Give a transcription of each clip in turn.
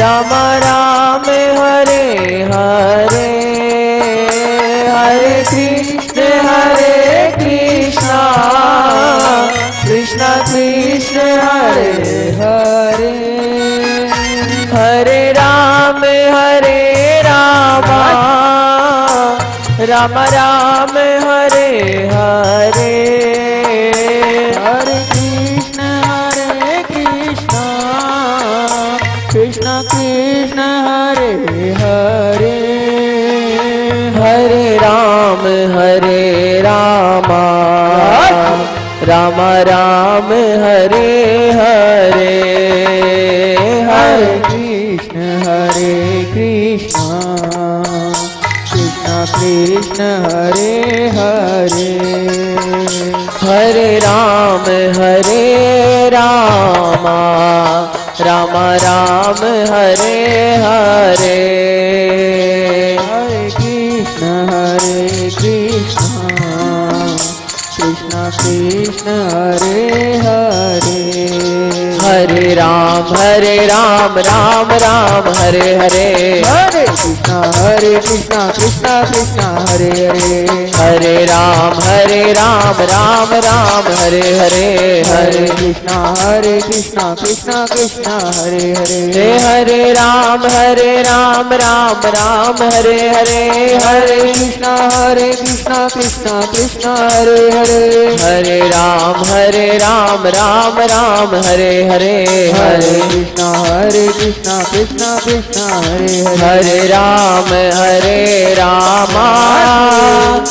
राम राम हरे हरे, हरे कृष्ण कृष्ण कृष्ण हरे हरे, हरे राम राम राम हरे हरे, हरे कृष्ण कृष्ण कृष्ण हरे हरे, हरे राम राम राम हरे हरे, हरे कृष्ण कृष्ण कृष्ण हरे हरे, हरे राम राम राम हरे हरे, हरे कृष्ण कृष्ण कृष्ण हरे हरे, हरे राम राम राम हरे हरे, हरे कृष्ण कृष्ण कृष्ण हरे हरे, हरे राम राम राम हरे हरे, हरे कृष्ण कृष्ण कृष्ण हरे हरे, हरे राम राम राम हरे हरे, हरे कृष्ण कृष्ण कृष्ण हरे हरे, हरे राम राम राम हरे हरे, हरे कृष्ण कृष्ण कृष्ण हरे हरे, हरे राम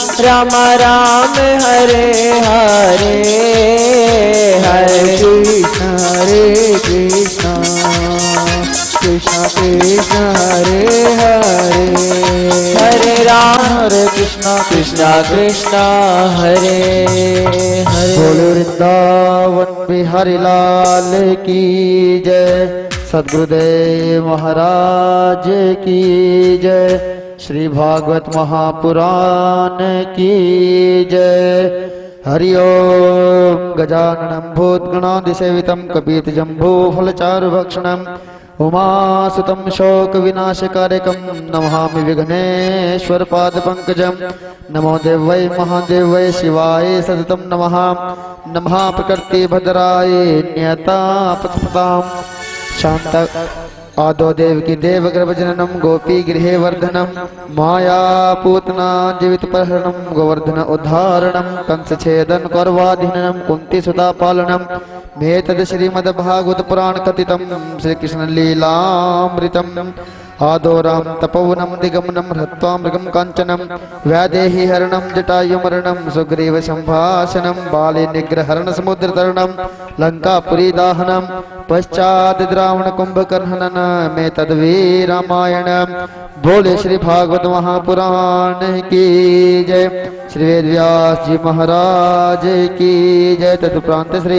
राम राम हरे हरे, हरे कृष्ण कृष्ण कृष्ण हरे हरे, हरे राम हरे कृष्ण कृष्ण हरे हरे। बोलो वृंदावन बिहारी लाल की जय, सद्गुरुदेव महाराज की जय, श्री भागवत महापुराण की जय। हरि ओम गजाननं भूतगणाधिसेवितं कपीतजम्बूफलचारुभक्षणम् उमासुतं शोकविनाशकारकं नमामि विघ्नेश्वरपादपङ्कजं। नमो देवै महादेवै शिवाय सततं नमः। नमः प्रकृतिभद्राय नियतापत्पतां शान्त आदो देवकी देवगर्भजननं गोपी गृहे वर्धनं मायापूतना जीवितप्रहरणं गोवर्धन उद्धारणं कंसच्छेदन कौरवाधिनं कुन्तीसुतापालनं मेतद् श्रीमद्भागवत पुराण कथितं श्रीकृष्णलीलामृतम् आदोरां तपोवनं दिगमनं हृत्वा मृगं काञ्चनं व्यादेहि हरणं जटायुमरणं सुग्रीव सम्भाषणं बाले निग्रहरण समुद्रतरणं लङ्कापुरीदाहनं पश्चात् द्रावण कुंभकर्णन में तद्वी रामायण। बोले श्री भागवत महापुराण की जय, श्री वेदव्यास जी महाराज की जय। तदुपरांत श्री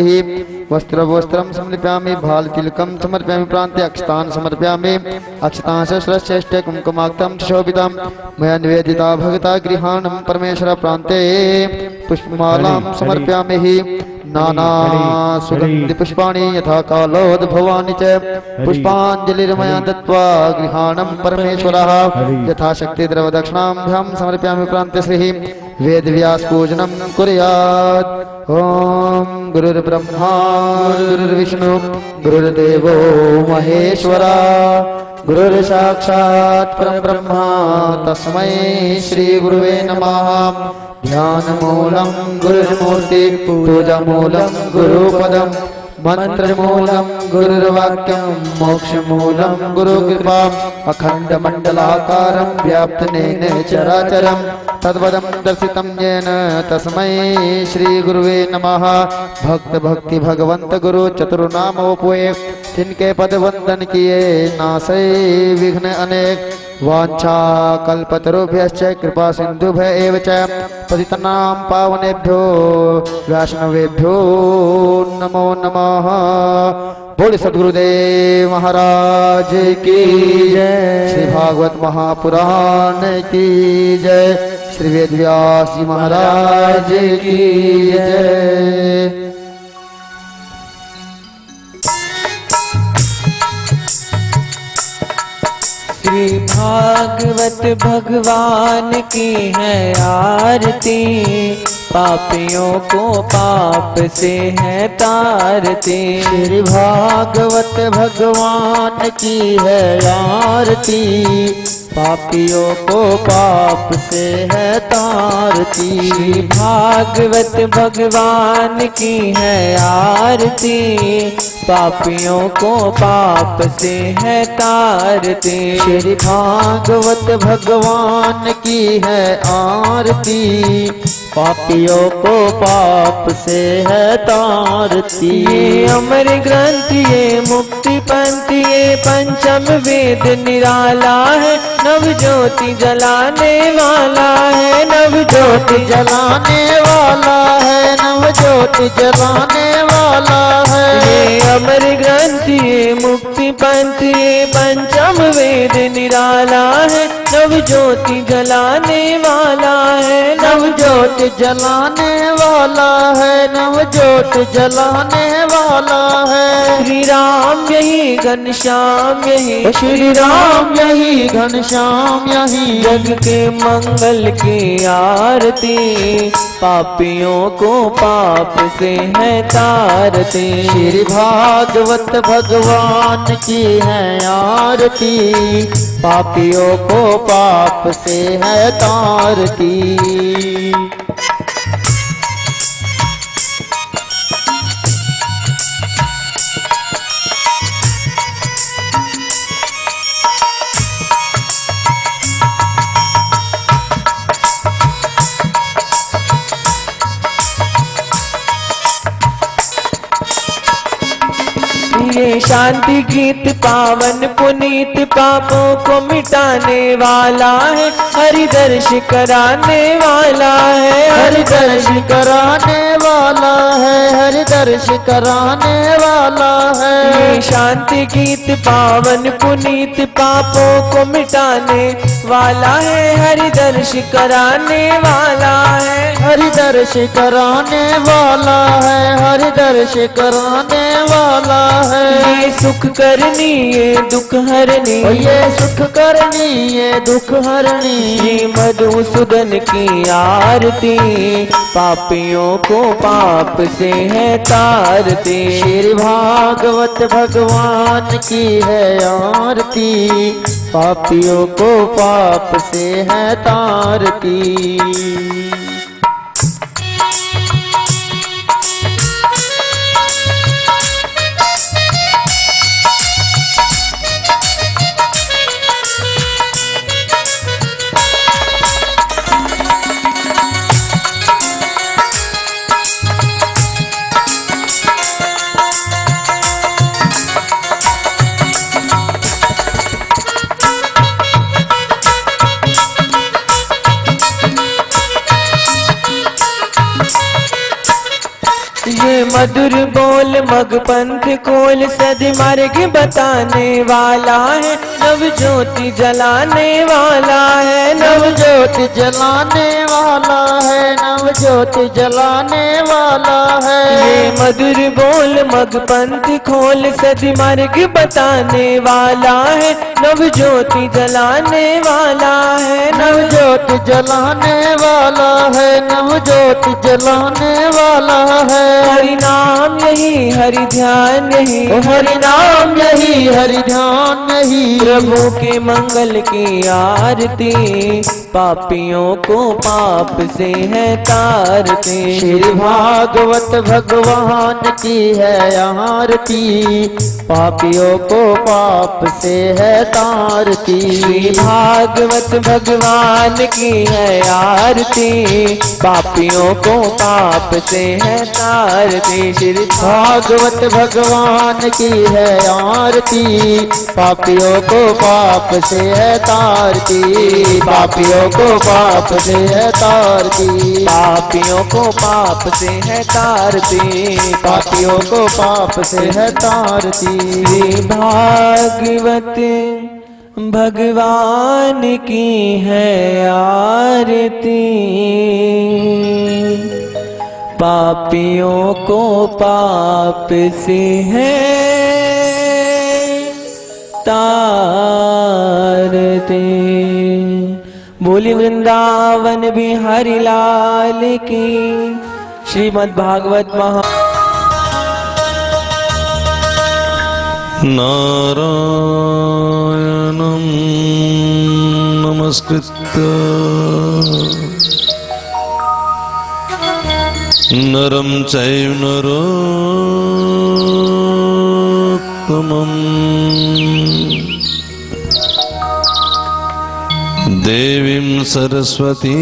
वस्त्रं समर्पयामि भालतिलकं समर्पयामि प्रान्ते अक्षतान् समर्पयामि अक्षतां श्रेष्ठ कुंकुमाक्तं शोभितं मया निवेदिता भगता गृहाणं परमेश्वर प्रान्ते पुष्पमालां समर्पयामि हि नाना सुगंधि पुष्पाणि यथा कालोद्भवानि च पुष्पाञ्जलिर्मया दत्त्वा गृहाणं परमेश्वरः यथाशक्ति द्रवदक्षिणाभ्यां समर्पयामि प्रान्ते श्री वेदव्यास पूजनं कुर्यात्। ओम गुरुर्ब्रह्मा गुरुर्विष्णु गुरुर्देवो महेश्वरा गुरुर्साक्षात् परब्रह्मा तस्मै श्री गुरुवे नमः। ध्यानमूलं गुरुर्मूर्ति पूजामूलं गुरुपदं मंत्रमूलं गुरुर्वाक्यं मोक्षमूलं गुरुकृपा अखण्डमण्डलाकारं व्याप्तनेन चराचरं तद्पदं दर्शितं येन तस्मै श्री गुरुवे नमः। भक्त भक्ति भगवंत गुरु चतुर्नामोपये तिनके पद वंदन किए नासै विघ्न अनेक वांछा कल्पतरुभ्यश्च कृपा सिंधुभ्य एव च पतितानां पावनेभ्यो वैष्णवेभ्यो नमो नमः। बोले सद्गुरुदेव महाराज की जय, श्री भागवत महापुराण की जय, श्री वेदव्यास जी महाराज की जय। भागवत भगवान की है आरती, पापियों को पाप से है तारती। श्री भागवत भगवान की है आरती, पापियों को पाप से है तारती। श्री भागवत भगवान की है आरती, पापियों को पाप से है तारती। श्री भागवत भगवान की है आरती, पापियों को पाप से है तारती। ये अमर ग्रंथ ये मुक्ति पंथ ये पंचम वेद निराला है, नव ज्योति जलाने वाला है, नव ज्योति जलाने वाला है, नव ज्योति जलाने वाला है। ये अमर ग्रंथ ये मुक्ति पंथ ये पंचम वेद निराला है, नव ज्योति जलाने वाला है, नव ज्योति जलाने वाला है, नव ज्योति जलाने वाला है। श्री राम यही घनश्याम यही, श्री राम यही घनश्याम यही, जग के मंगल की आरती, पापियों को पाप से है तारती। श्री भागवत भगवान की है आरती, पापियों को पाप से है तारती। ये शांति गीत पावन पुनीत पापों को मिटाने वाला है, हरि दर्श कराने वाला है, हरि दर्श कराने वाला है, हरि दर्श कराने वाला है। ये शांति गीत पावन पुनीत पापों को मिटाने वाला है, हरि दर्श कराने वाला है, हरि दर्श कराने वाला है, हरि दर्श कराने वाला है। ये सुख करनी ये दुख हरनी, ये सुख करनी ये दुख हरनी, ये मधुसूदन की आरती, पापियों को पाप से है तारती। श्री भागवत भगवान की है आरती, पापियों को पाप से है तारती। ये मधुर बोल मग पंथ खोल सद मार्ग बताने वाला है, नव ज्योति जलाने वाला है, नव ज्योति जलाने वाला है, नव ज्योति जलाने वाला है। ये मधुर बोल मग पंथ खोल सद मार्ग बताने वाला है, नव ज्योति जलाने वाला है, नव ज्योति जलाने वाला है, नव ज्योति जलाने वाला है। हरि नाम यही हरि ध्यान यही, हरि नाम यही हरि ध्यान यही, प्रभु के मंगल की आरती, पापियों को पाप से है तारती। श्री भागवत भगवान की है आरती, पापियों को पाप से है तारती। श्री भागवत भगवान की है आरती, पापियों को पाप से है तारती। श्री भागवत भगवान की है आरती, पापियों को पाप से है तारती, पापियों को पाप से है तारती, पापियों को पाप से है तारती, पापियों को पाप से है तारती। श्री भागवत भगवान की है आरती, पापियों को पाप से है तारती। करते। बोली वृंदावन बिहारी लाल की। श्रीमद् भागवत महा नारायणं नमस्कृत्य नरं चैव नरोत्तमं देवीं सरस्वतीं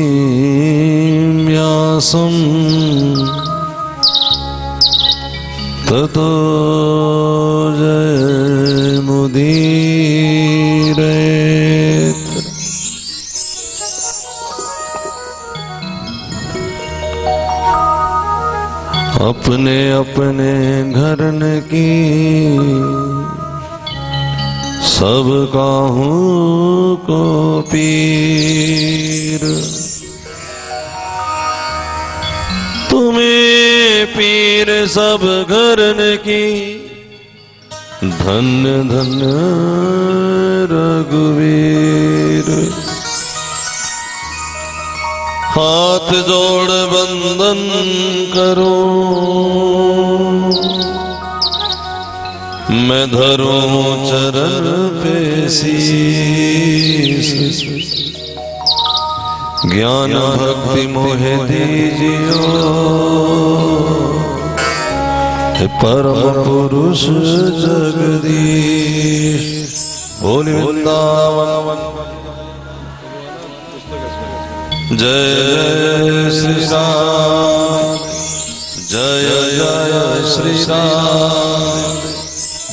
व्यासं ततो जयमुदीरयेत्। अपने अपने घरन की सब काहू को पीर, तुम्हें पीर सब घरन की। धन्य धन्य रघुवीर। हाथ जोड़ बंदन करो, मैं धरूं चरण पे शीस। ज्ञान भक्ति मोहे दीजियो, परम पुरुष जगदीश। बोल वृंदावन जय श्री राम, जय जय श्री राम,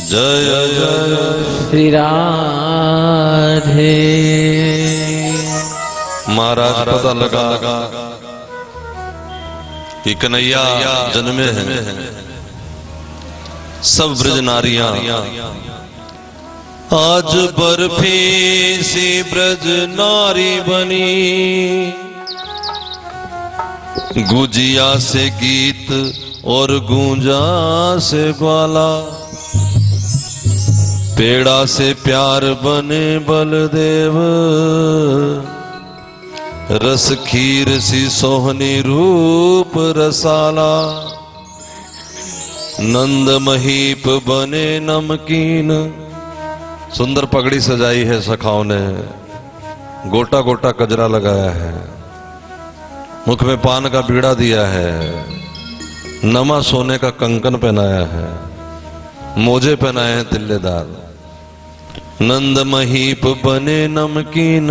जय जय श्री राधे। महाराज पता लगा कि कन्हैया जन्मे हैं। सब ब्रज नारियां आज बर्फी सी ब्रज नारी बनी। गुजिया से गीत और गूंजा से ग्वाला, पेड़ा से प्यार बने बलदेव। रस खीर सी सोहनी रूप रसाला, नंद महीप बने नमकीन। सुंदर पगड़ी सजाई है सखाओं ने, गोटा गोटा कजरा लगाया है, मुख में पान का बीड़ा दिया है, नमा सोने का कंकन पहनाया है, मोजे पहनाए हैं तिल्लेदार। नंद महीप बने नमकीन,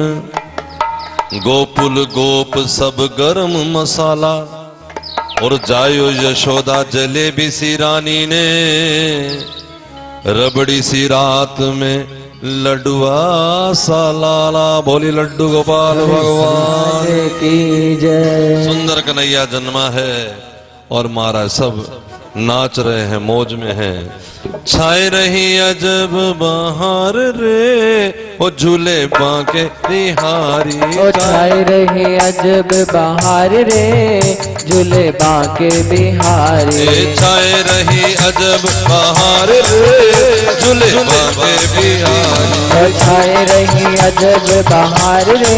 गोपुल गोप सब गरम मसाला। और जायो यशोदा जलेबी सी रानी ने, रबड़ी सी रात में लड्डुआ सा लाला। बोली लड्डू गोपाल भगवान की जय। सुंदर कन्हैया जन्मा है और महाराज सब नाच रहे हैं, मौज में हैं। छाए रही अजब बहार रे, ओ झूले बांके बिहारी। ओ छाए रही अजब बहार रे, झूले बांके बिहारी। छाए रही अजब बहार रे, झूले बांके बिहारी। ओ छाए रही अजब बहार रे,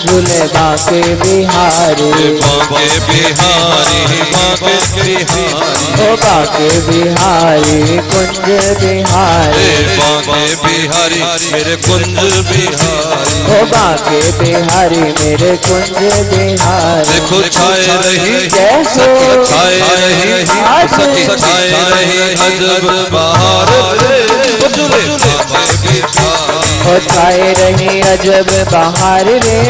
झूले बांके बिहारी। बांके बिहारी, बांके बिहारी, ओ बांके बिहारी कुंज बिहारी। बांके बिहारी मेरे कुंज बिहारी। ओ बांके बिहारी मेरे कुंज बिहारी। देखो छाए रही, जैसो छाए रही, सखी छाए रही अजब बहार रे, झूले बांके बिहारी। ओ छाए रही अजब बहार रे,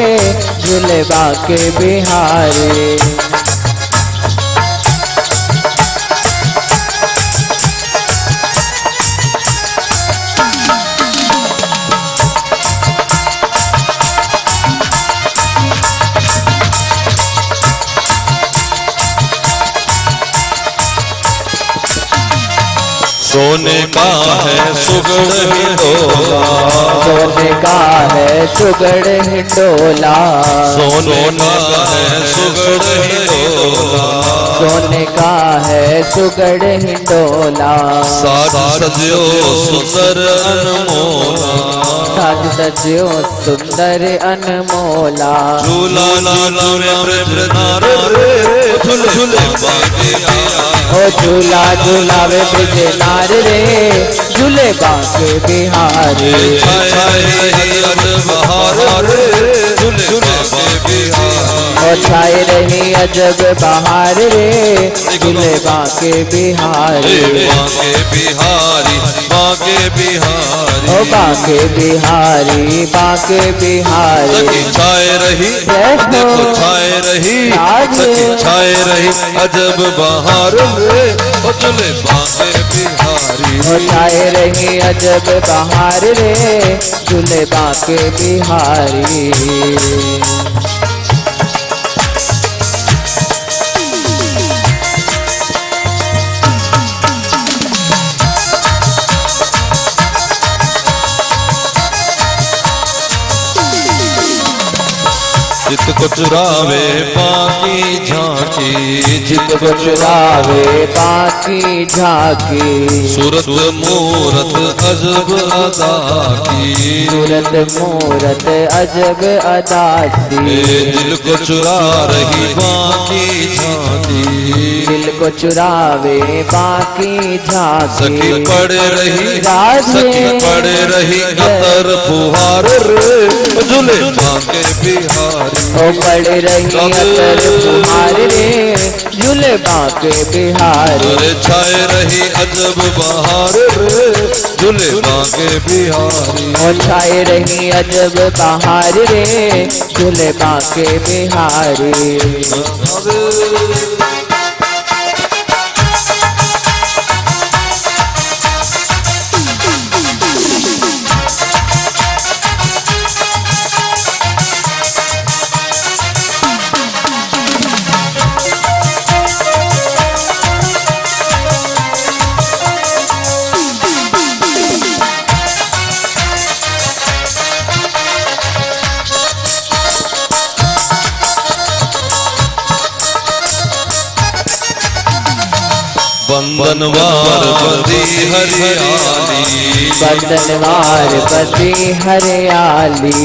झूले बांके बिहारी। सोने का है सुगड़ हिंडोला, सोने का है सुगड़ हिंडोला। सोने का है सुगड़ हिंडोला, सोने का है सुगड़ हिंडोला। साज सजो सुंदर अनमोला, साज सजो सुंदर अनमोला। झूला झूला ब्रजनार रे झूले झूले बांके बिहारी। ओ झूला झूलावे ब्रज नार रे झूले बांके बिहारी। छाए रही अजब बहार रे झूले बांके बिहारी। ओ छाए रही अजब बहार रे झूले बांके बिहारी। बांके बिहारी बांके बिहारी। ओ बांके बिहारी बांके बिहारी। सखी छाए रही देखो छाए रही सखी छाए रही अजब बहार रे झूले बांके बिहारी। ओ छाए रही अजब बहार रे झूले बांके बिहारी। चित को चुरावे बाकी झांकी। चित को चुरावे बाकी झांकी। सूरत मूरत अजब अदा की। सूरत मूरत अजब अदा सी। दिल को चुरा रही बाकी झांकी। दिल को चुरावे बाकी झांकी। सखी पड़ रही राधे सखी पड़ रही अतर फुहार रे झूले बांके बिहारी। ओ पड़ रही अतर फुहार रे झूले बांके बिहारी। अरे छाए रही अजब बहार रे झूले बांके बिहारी। ओ छाए रही अजब बहार रे झूले बांके बिहारी। बंदनवार बंदी हरियाली। बंदनवार बंदी हरियाली।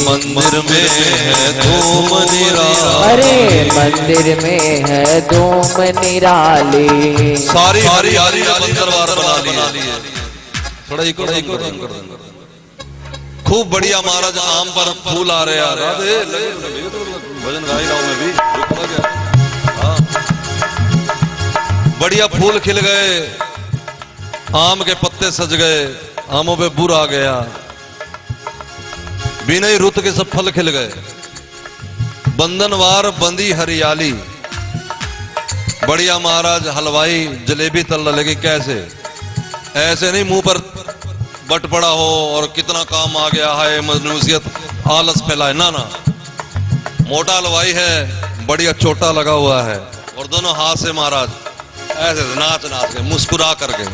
मंदिर में है धूम निराली। अरे मंदिर में है धूम निराली। सारी हरियाली बंदनवार बना ली है। थोड़ा इको कर देंगे। खूब बढ़िया महाराज आम पर फूल आ रहे यार। भजन गा ही रहा हूं मैं भी। हाँ बढ़िया फूल खिल गए। आम के पत्ते सज गए। आमों पे बुर आ गया। बिना ही रुत के सब फल खिल गए। बंदनवार बंदी हरियाली। बढ़िया महाराज हलवाई जलेबी तल रहा। लेकिन कैसे? ऐसे नहीं मुंह पर बट पड़ा हो और कितना काम आ गया है मजनूसियत आलस फैलाए। ना ना मोटा हलवाई है। बढ़िया चोटा लगा हुआ है और दोनों हाथ से महाराज ऐसे नाच नाच के मुस्कुरा करके।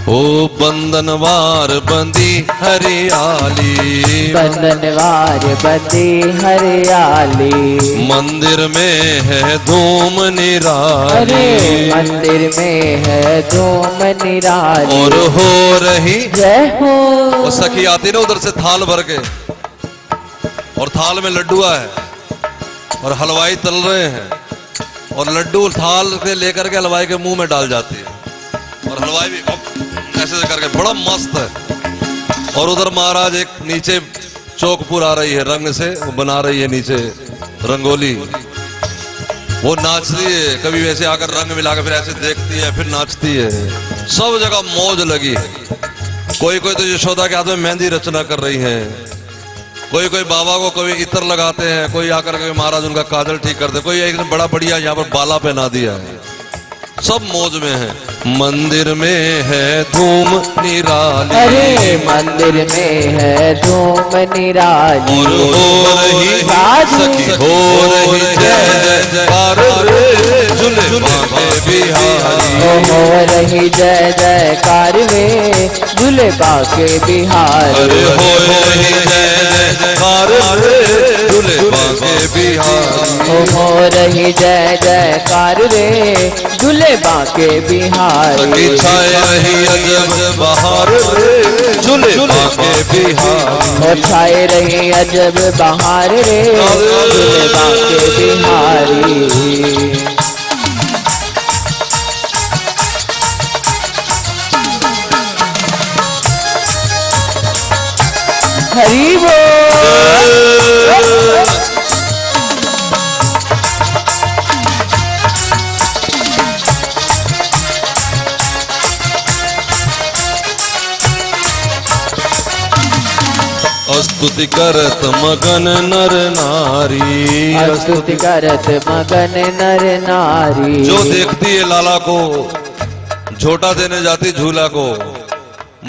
ओ बंदनवार बंदी हरियाली। बंदनवार बंदी हरियाली। मंदिर में है धूम निराली। अरे मंदिर में है धूम निराली। और हो रही जय हो। वो सखी आती ना उधर से थाल भर के और थाल में लड्डुआ है और हलवाई तल रहे हैं और लड्डू थाल से लेकर के हलवाई के मुंह में डाल जाती है और हलवाई भी ऐसे करके बड़ा मस्त है। और उधर महाराज एक नीचे चौकपुर आ रही है रंग से वो बना रही है नीचे रंगोली। वो नाचती है कभी वैसे आकर रंग मिलाकर फिर ऐसे देखती है फिर नाचती है। सब जगह मौज लगी है। कोई कोई तो यशोदा के हाथ में मेहंदी रचना कर रही है। कोई कोई बाबा को कभी इत्र लगाते हैं। कोई आकर के महाराज उनका काजल ठीक करते। कोई एकदम बड़ा बढ़िया यहाँ पर बाला पहना दिया है। सब मौज में है। मंदिर में है धूम निराली। अरे मंदिर में है धूम निराली। और हो रही सखी हो रही जय जयकार रे झूले बांके बिहारी। हो रही जय जयकार वे झूले बांके बिहारी। अरे हो रही जय जयकार रे झूले बांके बिहारी। हो रही जय जयकार रे झूले बांके बिहारी। छाए रही अजब बहार रे झूले झूले बाके बिहारी। और छाए रहे अजब बहार रे झूले बाके बिहारी। हरि बोल। स्तुति करत मगन नर नारी। स्तुति करत मगन नर नारी। जो देखती है लाला को, झोटा देने जाती झूला को,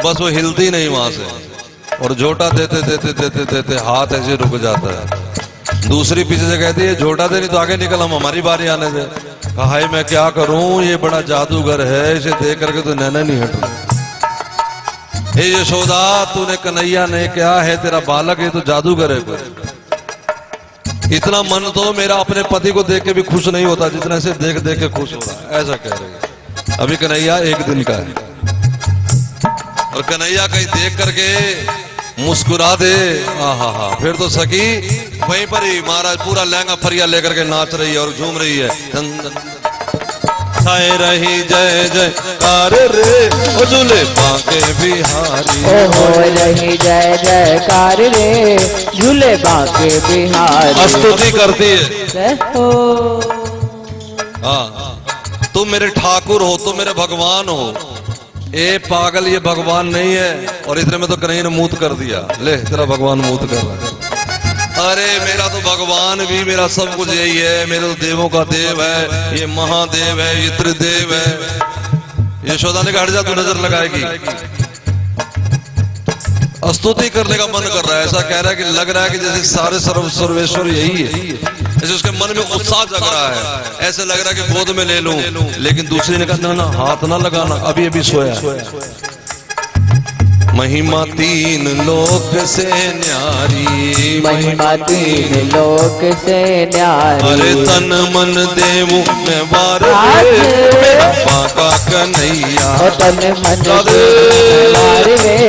बस वो हिलती नहीं वहां से, और झोटा देते देते देते देते हाथ ऐसे रुक जाता है। दूसरी पीछे से कहती है झोटा देनी तो आगे निकल, हम हमारी बारी आने दे। कहा हाय मैं क्या करूं, ये बड़ा जादूगर है, इसे देख करके तो नैना नहीं हट रहा। हे यशोदा, तूने कन्हैया ने क्या है, तेरा बालक है तो जादूगर है कोई। इतना मन तो मेरा अपने पति को देख के भी खुश नहीं होता जितना इसे देख देख के खुश हो रहा है, ऐसा कह रहे हैं। अभी कन्हैया एक दिन का है, और कन्हैया कहीं देख करके मुस्कुरा दे, हा, फिर तो सखी वहीं पर ही महाराज पूरा लहंगा फरिया लेकर के नाच रही है और झूम रही है। छाए रही जय जयकार रे ओ झूले बाके बिहारी। ओ हो रही जय जयकार रे झूले बाके बिहारी। स्तुति करती है। जय हो। हाँ, तुम मेरे ठाकुर हो, तुम मेरे भगवान हो। ए पागल, ये भगवान नहीं है। और इतने में तो कन्हैया ने मूत कर दिया, ले तेरा भगवान मूत कर रहा है। अरे मेरा तो भगवान भी मेरा सब कुछ यही है, मेरे तो देवों का देव है, ये महादेव है, ये त्रिदेव है। यशोदा ने कहा हट जा, तू नजर लगाएगी। स्तुति करने का मन कर रहा है, ऐसा कह रहा है कि लग रहा है कि जैसे सारे सर्वेश्वर यही है, जैसे उसके मन में उत्साह जग रहा है, ऐसे लग रहा है कि गोद में ले लूं। लेकिन दूसरी ने कहा ना, हाथ ना लगाना, अभी अभी सोया। महिमा तीन लोक से न्यारी। महिमा तीन लोक से न्यारी। अरे तन मन देवु में वार मेरा बाका कन्हैया। तन मन वार रे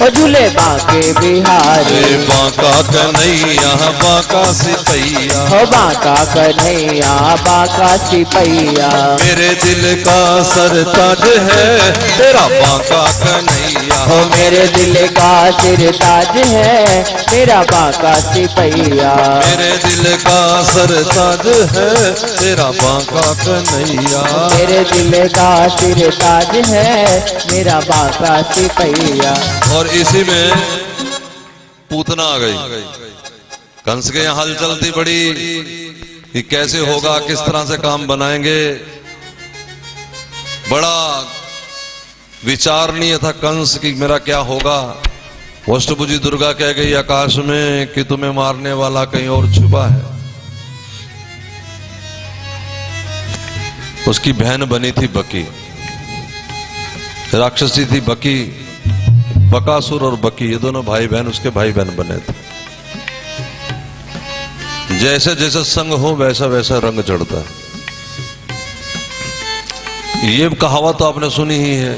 ओ झूले बाके बिहारी। बाका कन्हैया बाका सिपैया। हो बाका कन्हैया बाका सिपैया। मेरे दिल का सरताज है तेरा बाका कन्हैया। हो मेरे दिल का सिर ताज है मेरा बाका सिपैया। मेरे दिल का सरताज है तेरा बाका कन्हैया। मेरे दिल का सिर ताज है मेरा बाका सिपैया। और इसी में पूतना आ गई। कंस के यहाँ हलचल थी बड़ी कि कैसे होगा, किस तरह से काम बनाएंगे। बड़ा विचारणीय था कंस कि मेरा क्या होगा। अष्टभुजी दुर्गा कह गई आकाश में कि तुम्हें मारने वाला कहीं और छुपा है। उसकी बहन बनी थी बकी, राक्षसी थी बकी। बकासुर और बकी ये दोनों भाई बहन उसके भाई बहन बने थे। जैसे जैसे संग हो वैसा वैसा रंग चढ़ता है। ये कहावत तो आपने सुनी ही है,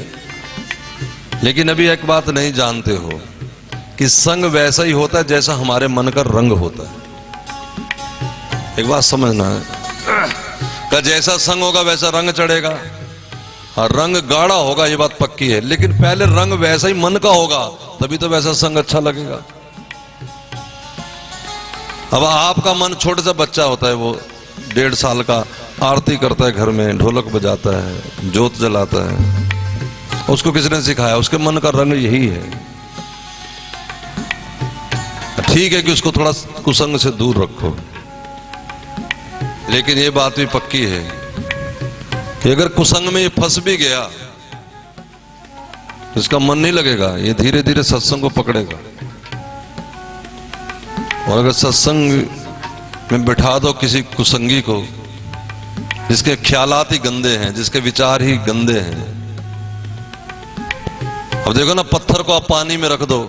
लेकिन अभी एक बात नहीं जानते हो कि संग वैसा ही होता है जैसा हमारे मन का रंग होता है। एक बात समझना है कि जैसा संग होगा वैसा रंग चढ़ेगा, और रंग गाढ़ा होगा, ये बात पक्की है। लेकिन पहले रंग वैसा ही मन का होगा, तभी तो वैसा संग अच्छा लगेगा। अब आपका मन छोटा सा बच्चा होता है, वो 1.5 साल का, आरती करता है घर में, ढोलक बजाता है, जोत जलाता है। उसको किसने सिखाया? उसके मन का रंग यही है। ठीक है कि उसको थोड़ा कुसंग से दूर रखो, लेकिन ये बात भी पक्की है कि अगर कुसंग में ये फंस भी गया, इसका मन नहीं लगेगा, ये धीरे धीरे सत्संग को पकड़ेगा। और अगर सत्संग में बिठा दो किसी कुसंगी को, जिसके ख्यालात ही गंदे हैं, जिसके विचार ही गंदे हैं। अब देखो ना, पत्थर को आप पानी में रख दो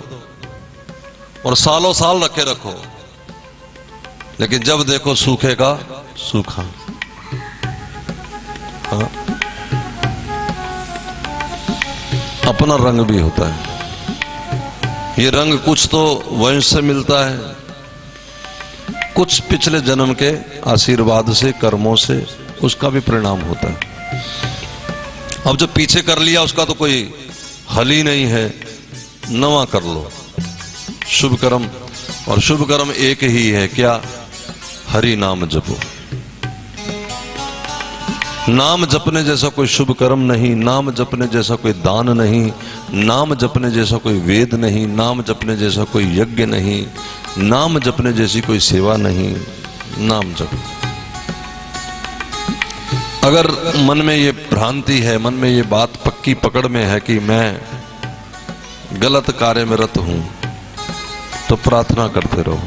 और सालों साल रखे रखो, लेकिन जब देखो सूखेगा सूखा। हाँ? अपना रंग भी होता है। ये रंग कुछ तो वंश से मिलता है, कुछ पिछले जन्म के आशीर्वाद से, कर्मों से, उसका भी परिणाम होता है। अब जब पीछे कर लिया उसका तो कोई हल ही नहीं है, नवा कर लो शुभ कर्म। और शुभ कर्म एक ही है, क्या? हरि नाम जपो। नाम जपने जैसा कोई शुभ कर्म नहीं, नाम जपने जैसा कोई दान नहीं, नाम जपने जैसा कोई वेद नहीं, नाम जपने जैसा कोई यज्ञ नहीं, नाम जपने जैसी कोई सेवा नहीं। नाम जप। अगर मन में ये भ्रांति है, मन में ये बात पक्की पकड़ में है कि मैं गलत कार्य में रत हूं, तो प्रार्थना करते रहो।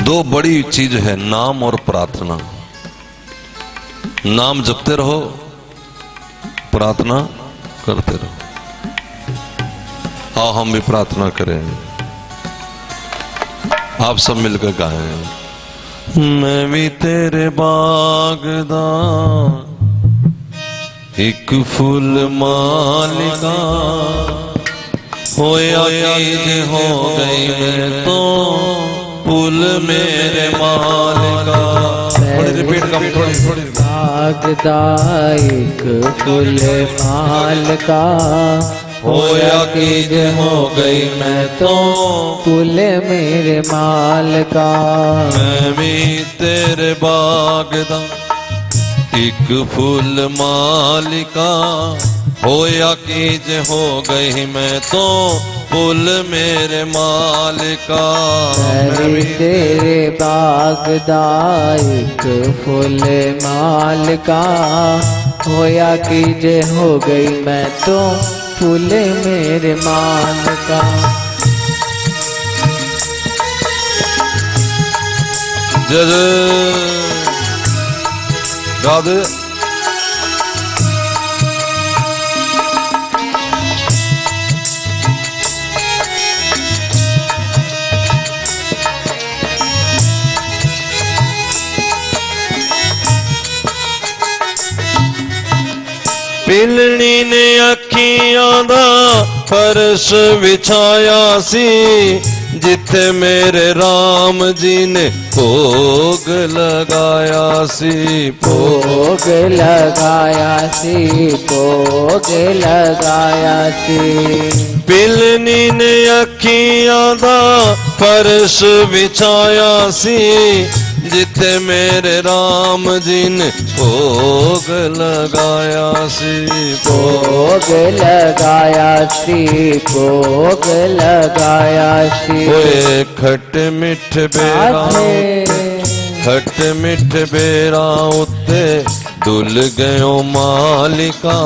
दो बड़ी चीज है, नाम और प्रार्थना। नाम जपते रहो, प्रार्थना करते रहो। आओ हम भी प्रार्थना करें, आप सब मिलकर गाएं। मैं भी तेरे बागदा एक फूल मालिका, होया कीजे हो गई मैं तो फूल मेरे मालिका। थोड़ी रिपीट कर, थोड़ी बागदा एक फूल मालिका, होया कीजे हो गई मैं तो फूल मेरे मालिका। मैं भी तेरे बागदा एक फूल मालिका, होया कीजे हो गई मैं तो फूल मेरे मालिका। मैं भी तेरे बागदा एक फूल मालिका, होया कीजे हो गई मैं तो फूल मेरे मालिका। जय जय राधे। पिलनी ने अखियां दा फर्श विछाया सी, जिथे मेरे राम जी ने भोग लगाया सी। भोग लगाया सी, भोग लगाया सी। पिलनी ने अखियां दा फर्श विछाया सी, जिथे मेरे राम जी ने भोग लगाया सी। भोग लगाया सी, भोग लगाया सी। ओए खट मिठ बेरा, खट मिठ बेरा उत्ते डुल गयो मालिका,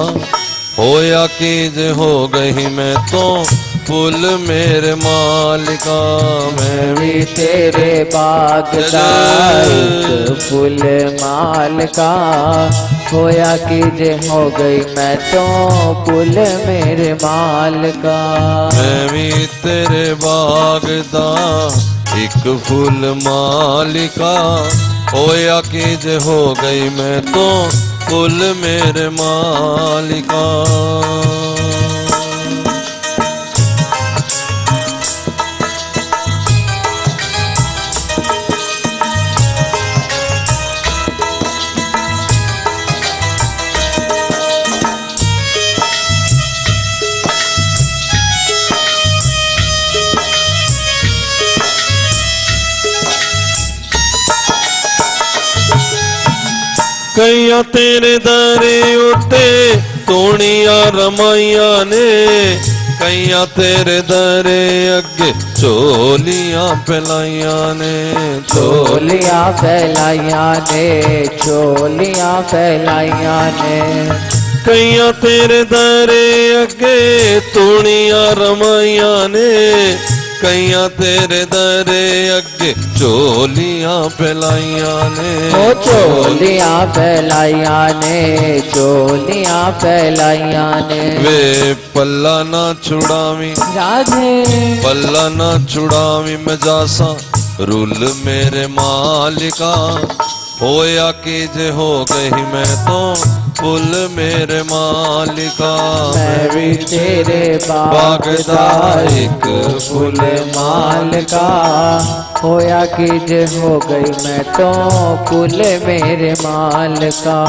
होया कीज हो गई मैं तो फूल मेरे मालिका। मैं भी तेरे बागदा एक फूल मालिका, होया कीजे हो गई मैं तो फूल मेरे मालिका। मैं भी तेरे बागदा एक फूल मालिका, होया कीज हो गई मैं तो फूल मेरे मालिका। कईया तेरे दरे उते तोड़िया रमाइया ने, कईया तेरे दरे अगे चोलियां फैलाइया ने। चोलियां फैलाइया ने, चोलियां फैलाइया ने। कईया तेरे दरे अगे तोड़िया रमाइया ने, कईया तेरे दरे अगे चोलियां फैलाइया ने। ओ चोलियां फैलाइया ने, चोलियां फैलाइया ने। वे पल्ला ना छुड़ावी राधे, पल्ला ना छुड़ावी मैं जासा रूल मेरे मालिका, होया कीजे हो गई मैं तो फुल मेरे मालिका मैं भी तेरे बाग दा एक फूल माल का, होया कि जे हो गई मैं तो फूल मेरे माल का।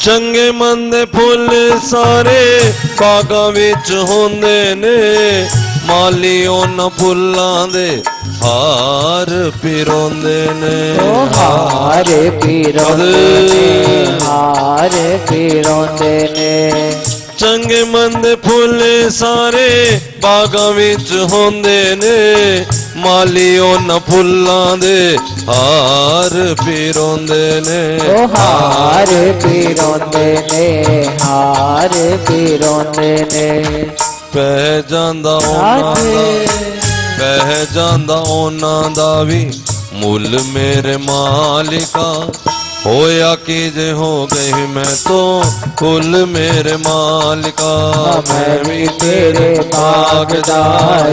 ਚੰਗੇ ਮੰਦੇ ਫੁੱਲ ਸਾਰੇ ਬਾਗਾਂ ਵਿੱਚ ਹੁੰਦੇ ਨੇ, ਮਾਲੀ ਉਹਨਾਂ ਫੁੱਲਾਂ ਦੇ ਹਾਰ ਪਿਰੋਂਦੇ ਨੇ। ओ हार पिरोंदे ने, हार पिरोंदे ने। ਚੰਗੇ ਮੰਦੇ ਫੁੱਲ ਸਾਰੇ ਬਾਗਾਂ ਵਿੱਚ ਹੁੰਦੇ ਨੇ, ਮਾਲੀ ਉਹਨਾਂ ਫੁੱਲਾਂ ਦੇ ਹਾਰ ਪਿਰੋਂਦੇ ਨੇ। ओ हार पिरोंदे ने, हार पिरोंदे ने। ਪੈ ਜਾਂਦਾ ਉਹਨਾਂ ਦਾ, ਪੈ ਜਾਂਦਾ ਉਹਨਾਂ ਦਾ ਵੀ ਮੁੱਲ ਮੇਰੇ ਮਾਲਿਕਾ, ਹੋਇਆ ਕਿ ਜੇ ਹੋ ਗਈ ਮੈਂ ਤੋਂ ਫੁੱਲ ਮੇਰੇ ਮਾਲਿਕਾ। मैं भी तेरे बाग दा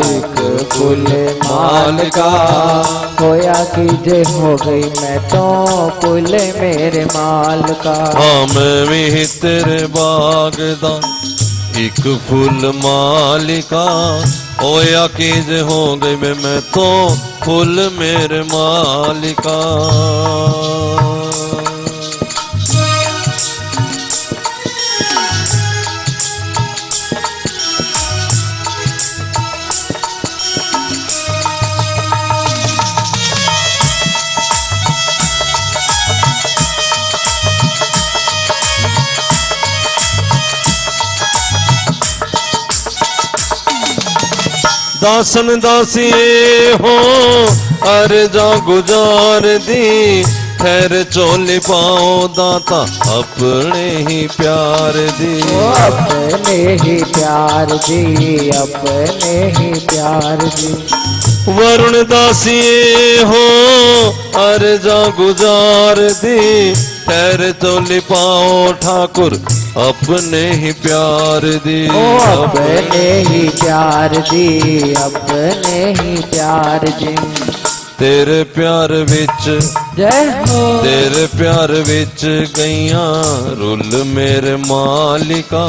एक फूल माल का, होया कि जे हो गई मैं तो फूल मेरे माल का। ਹਾਂ ਮੈਂ ਵੀ ਤੇਰੇ ਬਾਗ ਦਾ ਇੱਕ ਫੁੱਲ ਮਾਲਿਕਾ, ਹੋਇਆ ਕਿ ਜੇ ਹੋ ਗਈ ਮੈਂ ਤੋਂ ਫੁੱਲ ਮੇਰੇ ਮਾਲਿਕਾ। दासन दासिए हो अर्जा गुजार दी, खैर चोली पाओ दाता अपने ही प्यार दी। ओ अपने ही प्यार दी, अपने ही प्यार दी। वरुण दासिए हो अर्जा गुजार दी, खैर चोली पाओ ठाकुर अपने ही प्यार दी। ओ अपने ही प्यार दी, अपने ही प्यार दी। तेरे प्यार विच जय हो, तेरे प्यार विच गईयां रुल मेरे मालिका,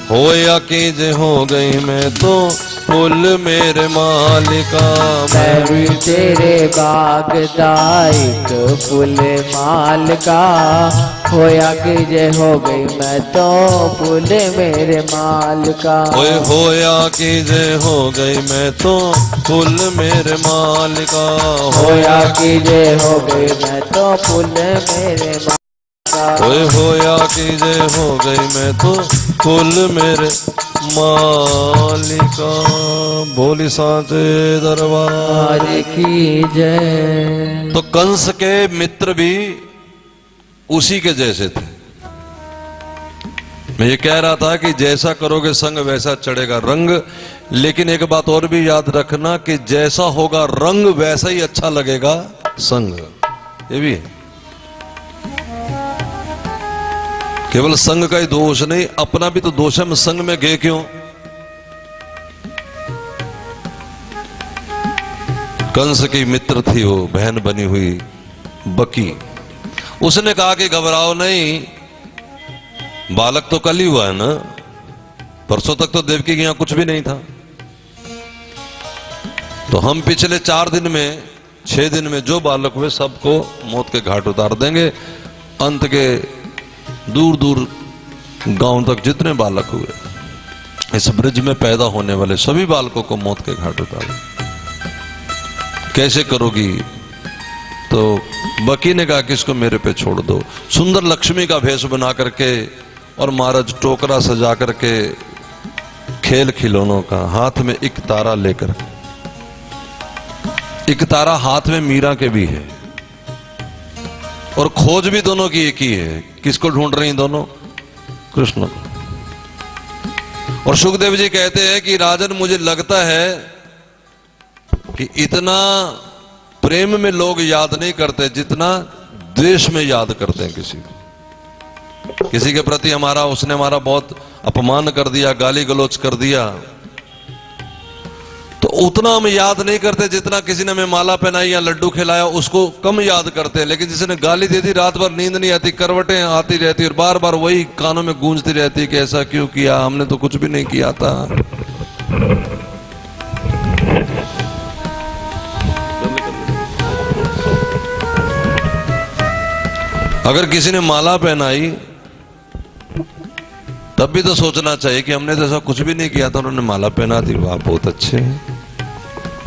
होया कि जे हो गई मैं तो फुल मेरे मालिका। मैं भी तेरे बाग दा एक फूल माल का, होया कि जे हो गई मैं तो फूल मेरे माल का। ओए होया कि जे हो गई मैं तो फुल मेरे मालिका, होया कि जे हो गई मैं तो फूल मेरे माल का। ओए होया कि जे हो गई मैं तो फुल मेरे मालिका। बोली सांचे दरबार आज की जय। तो कंस के मित्र भी उसी के जैसे थे। मैं ये कह रहा था कि जैसा करोगे संग वैसा चढ़ेगा रंग, लेकिन एक बात और भी याद रखना कि जैसा होगा रंग वैसा ही अच्छा लगेगा संग। ये भी है, केवल संग का ही दोष नहीं, अपना भी तो दोष है। हम संग में गए क्यों? कंस की मित्र थी वो, बहन बनी हुई बकी। उसने कहा कि घबराओ नहीं, बालक तो कल ही हुआ है ना, परसों तक तो देवकी के यहां कुछ भी नहीं था। तो हम पिछले 4 दिन में 6 दिन में जो बालक हुए सबको मौत के घाट उतार देंगे। अंत के दूर दूर गांव तक जितने बालक हुए, इस ब्रिज में पैदा होने वाले सभी बालकों को मौत के घाट उतार। कैसे करोगी? तो बकी ने कहा कि इसको मेरे पे छोड़ दो। सुंदर लक्ष्मी का भेष बना करके और महाराज टोकरा सजा करके खेल खिलौनों का, हाथ में एक तारा लेकर, एक तारा हाथ में मीरा के भी है, और खोज भी दोनों की एक ही है। किसको ढूंढ रही दोनों? कृष्ण को। और सुखदेव जी कहते हैं कि राजन, मुझे लगता है कि इतना प्रेम में लोग याद नहीं करते जितना द्वेष में याद करते हैं। किसी के प्रति उसने हमारा बहुत अपमान कर दिया, गाली गलौज कर दिया, तो उतना हम याद नहीं करते जितना किसी ने हमें माला पहनाई या लड्डू खिलाया, उसको कम याद करते हैं। लेकिन जिसने गाली दे दी, रात भर नींद नहीं आती, करवटें आती रहती और बार बार वही कानों में गूंजती रहती कि ऐसा क्यों किया, हमने तो कुछ भी नहीं किया था। अगर किसी ने माला पहनाई तब भी तो सोचना चाहिए कि हमने तो ऐसा कुछ भी नहीं किया था, उन्होंने माला पहना दी, वाह बहुत अच्छे हैं।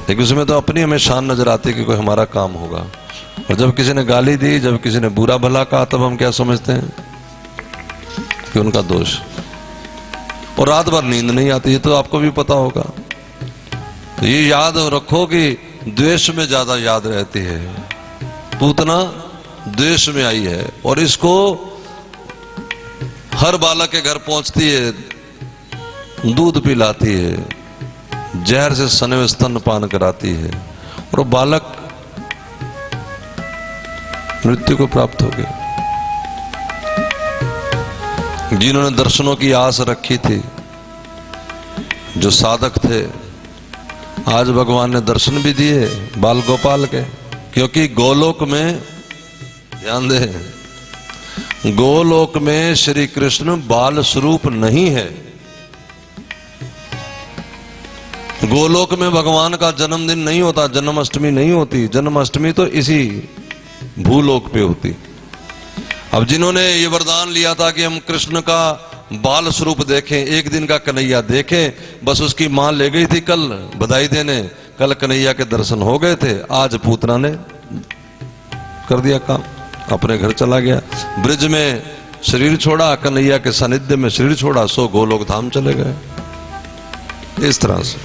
लेकिन उसमें तो अपनी हमें शान नजर आती है कि कोई हमारा काम होगा। और जब किसी ने गाली दी, जब किसी ने बुरा भला कहा, तब हम क्या समझते हैं कि उनका दोष। और रात भर नींद नहीं आती, ये तो आपको भी पता होगा। तो ये याद रखो कि द्वेष में ज्यादा याद रहती है। पूतना द्वेष में आई है और इसको हर बालक के घर पहुंचती है, दूध पिलाती है, जहर से सने हुए स्तनपान कराती है और वो बालक मृत्यु को प्राप्त हो गया। जिन्होंने दर्शनों की आस रखी थी, जो साधक थे, आज भगवान ने दर्शन भी दिए बाल गोपाल के। क्योंकि गोलोक में, ध्यान दे, गोलोक में श्री कृष्ण बाल स्वरूप नहीं है। गोलोक में भगवान का जन्मदिन नहीं होता, जन्माष्टमी नहीं होती। जन्माष्टमी तो इसी भूलोक पे होती। अब जिन्होंने ये वरदान लिया था कि हम कृष्ण का बाल स्वरूप देखें, एक दिन का कन्हैया देखें, बस उसकी मां ले गई थी कल बधाई देने, कल कन्हैया के दर्शन हो गए थे, आज पूतना ने कर दिया काम, अपने घर चला गया। ब्रिज में शरीर छोड़ा, कन्हैया के सानिध्य में शरीर छोड़ा, सो गोलोक धाम चले गए। इस तरह से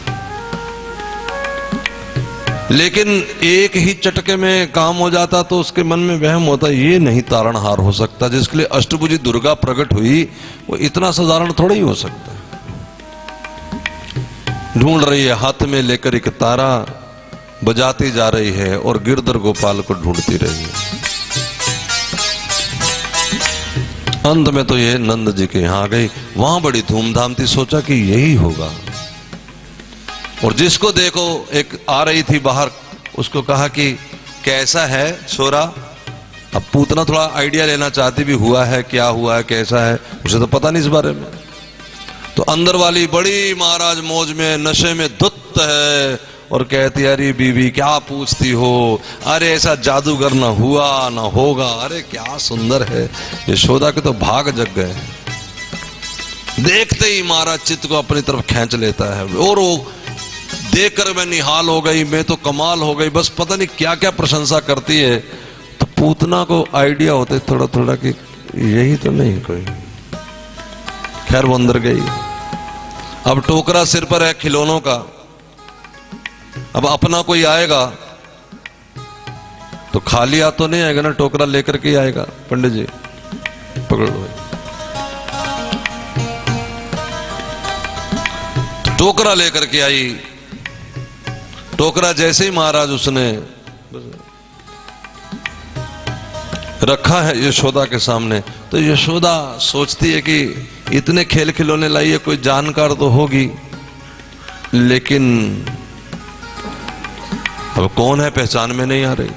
लेकिन एक ही चटके में काम हो जाता तो उसके मन में वहम होता, ये नहीं तारणहार हो सकता। जिसके लिए अष्टभुजी दुर्गा प्रकट हुई, वो इतना साधारण थोड़ा ही हो सकता है। ढूंढ रही है, हाथ में लेकर एक तारा बजाती जा रही है और गिरधर गोपाल को ढूंढती रही है। अंत में तो ये नंद जी के यहां आ गई, वहां बड़ी धूमधाम थी, सोचा कि यही होगा। और जिसको देखो, एक आ रही थी बाहर, उसको कहा कि कैसा है छोरा। अब पूतना थोड़ा आइडिया लेना चाहती भी, हुआ है क्या, हुआ है कैसा है, उसे तो पता नहीं इस बारे में। तो अंदर वाली बड़ी महाराज मौज में, नशे में धुत है और कहती, अरे बीवी क्या पूछती हो, अरे ऐसा जादूगर ना हुआ ना होगा, अरे क्या सुंदर है। यशोदा के तो भाग जग गए। देखते ही महाराज चित्त को अपनी तरफ खींच लेता है और वो देखकर मैं निहाल हो गई, मैं तो कमाल हो गई, बस पता नहीं क्या क्या प्रशंसा करती है। तो पूतना को आइडिया होते थोड़ा थोड़ा कि यही तो नहीं कोई। खैर वो अंदर गई। अब टोकरा सिर पर है खिलौनों का। अब अपना कोई आएगा तो खाली हाथ तो नहीं आएगा ना, टोकरा लेकर के आएगा। पंडित जी पकड़ लो। टोकरा लेकर के आई। टोकरा जैसे ही महाराज उसने रखा है यशोदा के सामने, तो यशोदा सोचती है कि इतने खेल खिलौने लाई है, कोई जानकार तो होगी, लेकिन अब कौन है पहचान में नहीं आ रही।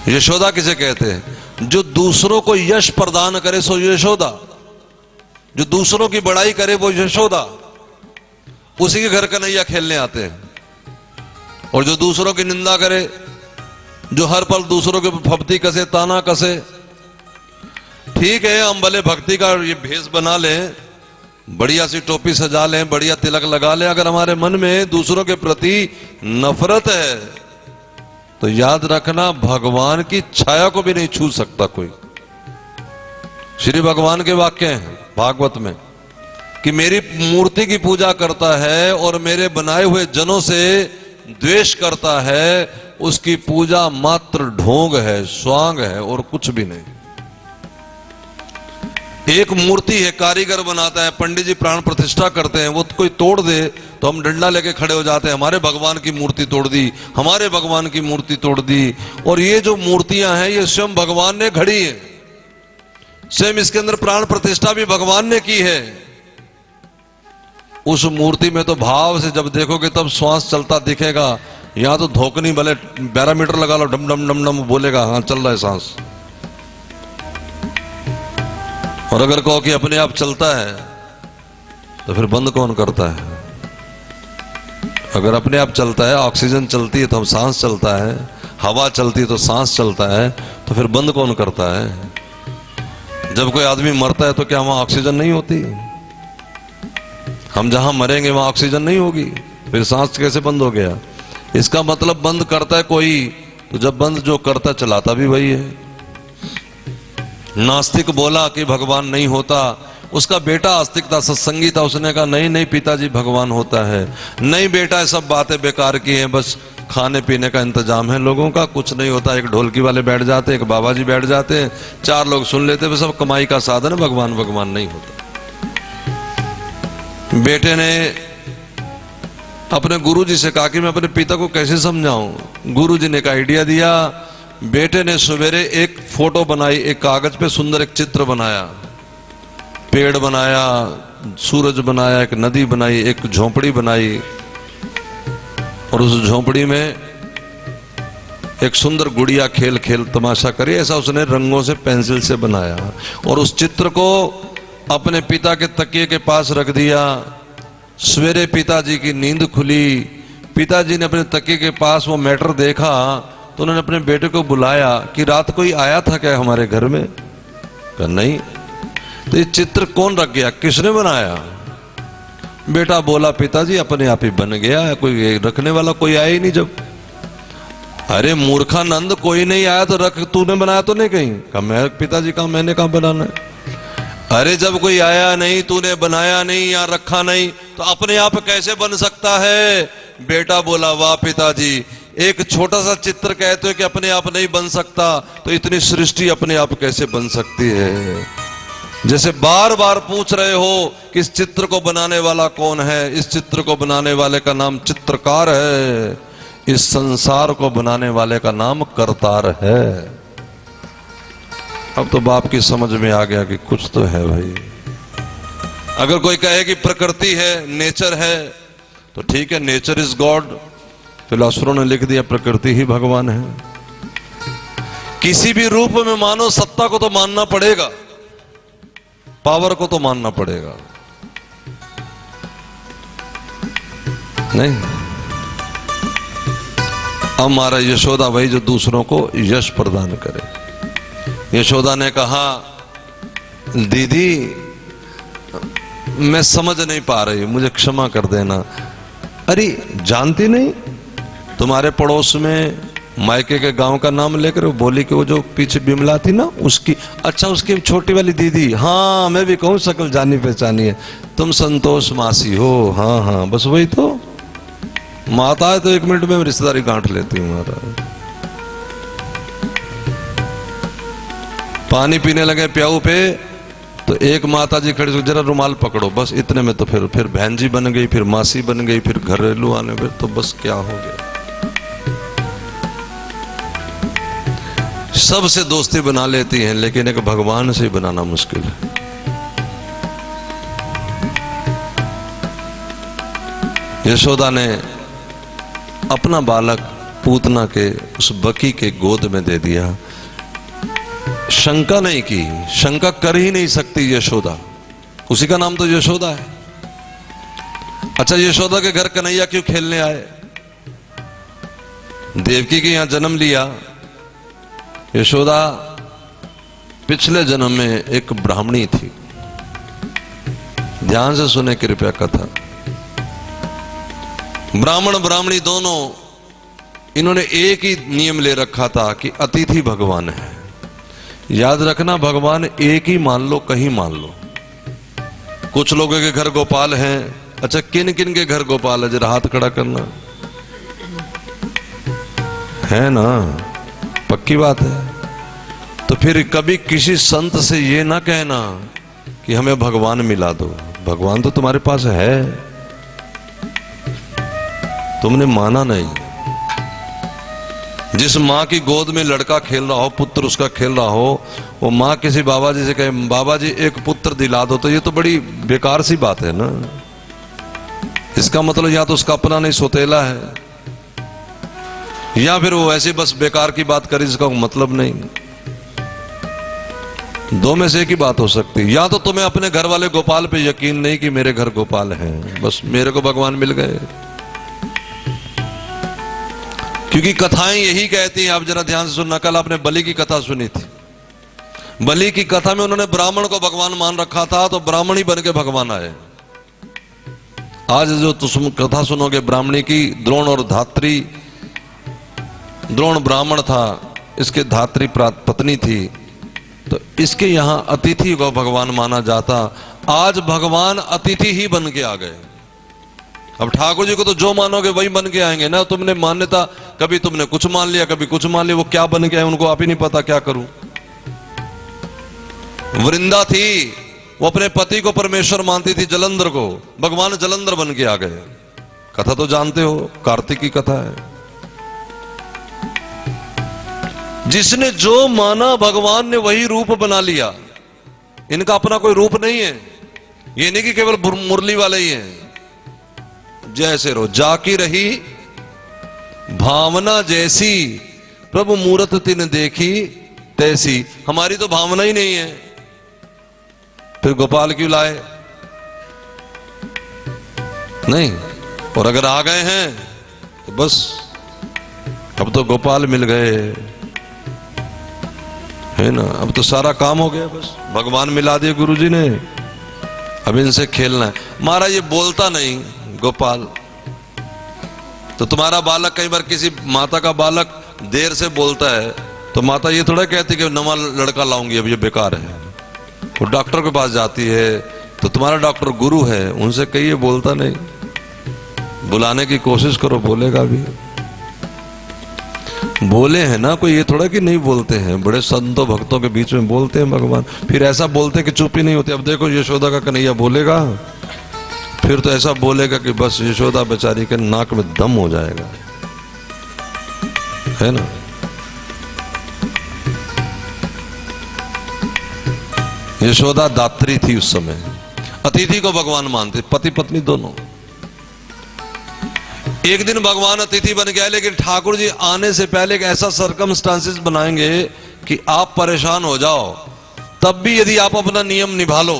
यशोदा किसे कहते हैं? जो दूसरों को यश प्रदान करे सो यशोदा, जो दूसरों की बड़ाई करे वो यशोदा। उसी के घर कन्हैया खेलने आते हैं। और जो दूसरों की निंदा करे, जो हर पल दूसरों के फप्ती कसे, ताना कसे, ठीक है हम भले भक्ति का ये भेष बना लें, बढ़िया सी टोपी सजा लें, बढ़िया तिलक लगा लें, अगर हमारे मन में दूसरों के प्रति नफरत है तो याद रखना भगवान की छाया को भी नहीं छू सकता कोई। श्री भगवान के वाक्य हैं भागवत में कि मेरी मूर्ति की पूजा करता है और मेरे बनाए हुए जनों से द्वेष करता है, उसकी पूजा मात्र ढोंग है, स्वांग है और कुछ भी नहीं। एक मूर्ति है, कारीगर बनाता है, पंडित जी प्राण प्रतिष्ठा करते हैं, वो कोई तोड़ दे तो हम डंडा लेके खड़े हो जाते हैं, हमारे भगवान की मूर्ति तोड़ दी, हमारे भगवान की मूर्ति तोड़ दी। और ये जो मूर्तियां हैं ये स्वयं भगवान ने घड़ी है, स्वयं इसके अंदर प्राण प्रतिष्ठा भी भगवान ने की है। उस मूर्ति में तो भाव से जब देखोगे तब श्वास चलता दिखेगा। यहां तो धोकनी भले 12 मीटर लगा लो, डम डम डम डम बोलेगा, हाँ चल रहा है सांस। और अगर कहो कि अपने आप चलता है तो फिर बंद कौन करता है? अगर अपने आप चलता है, ऑक्सीजन चलती है तो हम सांस चलता है, हवा चलती है तो सांस चलता है, तो फिर बंद कौन करता है? जब कोई आदमी मरता है तो क्या वहां ऑक्सीजन नहीं होती? हम जहां मरेंगे वहां ऑक्सीजन नहीं होगी, फिर सांस कैसे बंद हो गया? इसका मतलब बंद करता है कोई, तो जब बंद जो करता चलाता भी वही है। नास्तिक बोला कि भगवान नहीं होता, उसका बेटा आस्तिक था, सत्संगी था, उसने कहा नहीं नहीं पिताजी भगवान होता है। नहीं बेटा ये सब बातें बेकार की हैं, बस खाने पीने का इंतजाम है लोगों का, कुछ नहीं होता। एक ढोलकी वाले बैठ जाते, एक बाबा जी बैठ जाते हैं, 4 लोग सुन लेते, वे सब कमाई का साधन है, भगवान भगवान नहीं होता। बेटे ने अपने गुरुजी से कहा कि मैं अपने पिता को कैसे समझाऊं। गुरुजी ने एक आइडिया दिया। बेटे ने सवेरे एक फोटो बनाई, एक कागज पे सुंदर एक चित्र बनाया, पेड़ बनाया, सूरज बनाया, एक नदी बनाई, एक झोंपड़ी बनाई, और उस झोंपड़ी में एक सुंदर गुड़िया खेल खेल तमाशा करी, ऐसा उसने रंगों से पेंसिल से बनाया। और उस चित्र को अपने पिता के तकिए के पास रख दिया। सवेरे पिताजी की नींद खुली, पिताजी ने अपने तकिए के पास वो मैटर देखा, तो उन्होंने अपने बेटे को बुलाया कि रात कोई आया था क्या हमारे घर में? कहा नहीं। तो ये चित्र कौन रख गया, किसने बनाया? बेटा बोला पिताजी अपने आप ही बन गया, कोई रखने वाला कोई आया ही नहीं। जब अरे मूर्खानंद कोई नहीं आया तो रख, तूने बनाया तो नहीं कहीं? कहा मैं पिताजी कहा मैंने कहा बनाना है। अरे जब कोई आया नहीं, तूने बनाया नहीं या रखा नहीं, तो अपने आप कैसे बन सकता है? बेटा बोला वाह पिताजी, एक छोटा सा चित्र कहते हो कि अपने आप नहीं बन सकता, तो इतनी सृष्टि अपने आप कैसे बन सकती है? जैसे बार बार पूछ रहे हो कि इस चित्र को बनाने वाला कौन है, इस चित्र को बनाने वाले का नाम चित्रकार है, इस संसार को बनाने वाले का नाम करतार है। अब तो बाप की समझ में आ गया कि कुछ तो है भाई। अगर कोई कहे कि प्रकृति है, नेचर है, तो ठीक है, नेचर इज गॉड। फिलोसफरों ने लिख दिया प्रकृति ही भगवान है। किसी भी रूप में मानो, सत्ता को तो मानना पड़ेगा, पावर को तो मानना पड़ेगा, नहीं? अब हमारा यशोदा वही जो दूसरों को यश प्रदान करे। यशोदा ने कहा दीदी मैं समझ नहीं पा रही, मुझे क्षमा कर देना। अरे जानती नहीं, तुम्हारे पड़ोस में मायके के गांव का नाम लेकर बोली कि वो जो पीछे बिमला थी ना, उसकी, अच्छा उसकी छोटी वाली दीदी, हाँ मैं भी कहूँ शकल जानी पहचानी है, तुम संतोष मासी हो। हाँ हाँ बस वही तो, माता है तो 1 मिनट में रिश्तेदारी गांठ लेती हूँ। महाराज पानी पीने लगे प्याऊ पे, तो एक माता जी खड़ी, जरा रुमाल पकड़ो, बस इतने में तो फिर बहन जी बन गई, फिर मासी बन गई, फिर घरेलू आने पे तो बस क्या हो गया। सबसे दोस्ती बना लेती हैं, लेकिन एक भगवान से बनाना मुश्किल है। यशोदा ने अपना बालक पूतना के उस बकी के गोद में दे दिया। शंका नहीं की, शंका कर ही नहीं सकती यशोदा, उसी का नाम तो यशोदा है। अच्छा यशोदा के घर कन्हैया क्यों खेलने आए? देवकी के यहां जन्म लिया। यशोदा पिछले जन्म में एक ब्राह्मणी थी। ध्यान से सुने कृपया कथा। ब्राह्मण ब्राह्मणी दोनों, इन्होंने एक ही नियम ले रखा था कि अतिथि भगवान है। याद रखना, भगवान एक ही मान लो, कहीं मान लो। कुछ लोगों के घर गोपाल हैं। अच्छा किन किन के घर गोपाल है, जरा हाथ खड़ा करना। है ना, पक्की बात है। तो फिर कभी किसी संत से ये ना कहना कि हमें भगवान मिला दो। भगवान तो तुम्हारे पास है, तुमने माना नहीं। जिस माँ की गोद में लड़का खेल रहा हो, पुत्र उसका खेल रहा हो, वो माँ किसी बाबा जी से कहे बाबा जी एक पुत्र दिला दो, तो ये तो बड़ी बेकार सी बात है ना। इसका मतलब या तो उसका अपना नहीं सोतेला है, या फिर वो ऐसे बस बेकार की बात करे जिसका मतलब नहीं। दो में से एक ही बात हो सकती है, या तो तुम्हें अपने घर वाले गोपाल पे यकीन नहीं कि मेरे घर गोपाल हैं, बस मेरे को भगवान मिल गए। क्योंकि कथाएं यही कहती हैं। आप जरा ध्यान से सुनना, कल आपने बलि की कथा सुनी थी। बलि की कथा में उन्होंने ब्राह्मण को भगवान मान रखा था, तो ब्राह्मण ही बन के भगवान आए। आज जो तुम कथा सुनोगे ब्राह्मणी की, द्रोण और धात्री, द्रोण ब्राह्मण था, इसके धात्री पत्नी थी, तो इसके यहां अतिथि को भगवान माना जाता। आज भगवान अतिथि ही बन के आ गए। अब ठाकुर जी को तो जो मानोगे वही बन के आएंगे ना। तुमने मान्यता, कभी तुमने कुछ मान लिया, कभी कुछ मान लिया, वो क्या बन के आए उनको आप ही नहीं पता, क्या करूं। वृंदा थी, वो अपने पति को परमेश्वर मानती थी, जलंधर को, भगवान जलंधर बन के आ गए। कथा तो जानते हो, कार्तिक की कथा है। जिसने जो माना भगवान ने वही रूप बना लिया। इनका अपना कोई रूप नहीं है, ये नहीं कि केवल मुरली वाले ही हैं। जैसे रो जाकी रही भावना जैसी, प्रभु मूरत तिन देखी तैसी। हमारी तो भावना ही नहीं है, फिर गोपाल क्यों लाए? नहीं। और अगर आ गए हैं तो बस अब तो गोपाल मिल गए, है ना। अब तो सारा काम हो गया, बस भगवान मिला दिए गुरुजी ने, अब इनसे खेलना है। महाराज ये बोलता नहीं गोपाल, तो तुम्हारा बालक, कई बार किसी माता का बालक देर से बोलता है तो माता ये थोड़ा कहती कि नवा लड़का लाऊंगी, अब ये बेकार है। वो डॉक्टर के पास जाती है, तो तुम्हारा डॉक्टर गुरु है, उनसे कहिए बोलता नहीं, बुलाने की कोशिश करो, बोलेगा भी। बोले हैं ना, कोई ये थोड़ा कि नहीं बोलते हैं। बड़े संतों भक्तों के बीच में बोलते हैं भगवान, फिर ऐसा बोलते हैं कि चुप ही नहीं होती। अब देखो यशोदा का कन्हैया बोलेगा, फिर तो ऐसा बोलेगा कि बस यशोदा बेचारी के नाक में दम हो जाएगा, है ना। यशोदा दात्री थी उस समय, अतिथि को भगवान मानते, पति पत्नी दोनों। एक दिन भगवान अतिथि बन गया, लेकिन ठाकुर जी आने से पहले एक ऐसा सर्कमस्टांसेस बनाएंगे कि आप परेशान हो जाओ, तब भी यदि आप अपना नियम निभा लो,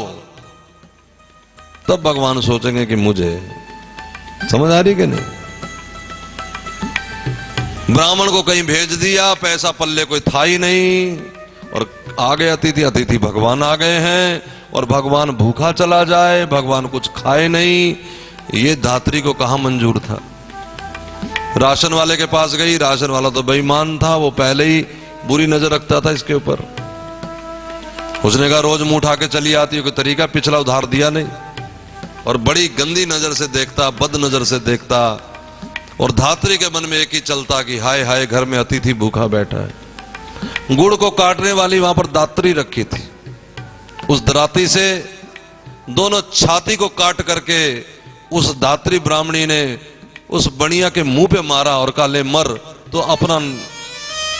तब भगवान सोचेंगे कि मुझे। समझ आ रही कि नहीं? ब्राह्मण को कहीं भेज दिया, पैसा पल्ले कोई था ही नहीं, और आ गए अतिथि, अतिथि भगवान आ गए हैं, और भगवान भूखा चला जाए, भगवान कुछ खाए नहीं, ये धात्री को कहां मंजूर था। राशन वाले के पास गई, राशन वाला तो बेईमान था, वो पहले ही बुरी नजर रखता था इसके ऊपर। उसने कहा रोज मुंह उठा के चली आती है, कोई तरीका पिछला उधार दिया नहीं, और बड़ी गंदी नजर से देखता, बद नजर से देखता। और धात्री के मन में एक ही चलता कि हाय हाय घर में अतिथि भूखा बैठा है। गुड़ को काटने वाली वहां पर दात्री रखी थी, उस दराती से दोनों छाती को काट करके उस दात्री ब्राह्मणी ने उस बनिया के मुंह पे मारा और कहा ले मर, तो अपना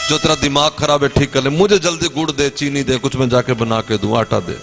जो तेरा दिमाग खराब है ठीक कर ले, मुझे जल्दी गुड़ दे, चीनी दे, कुछ मैं जाके बना के दूं, आटा दे।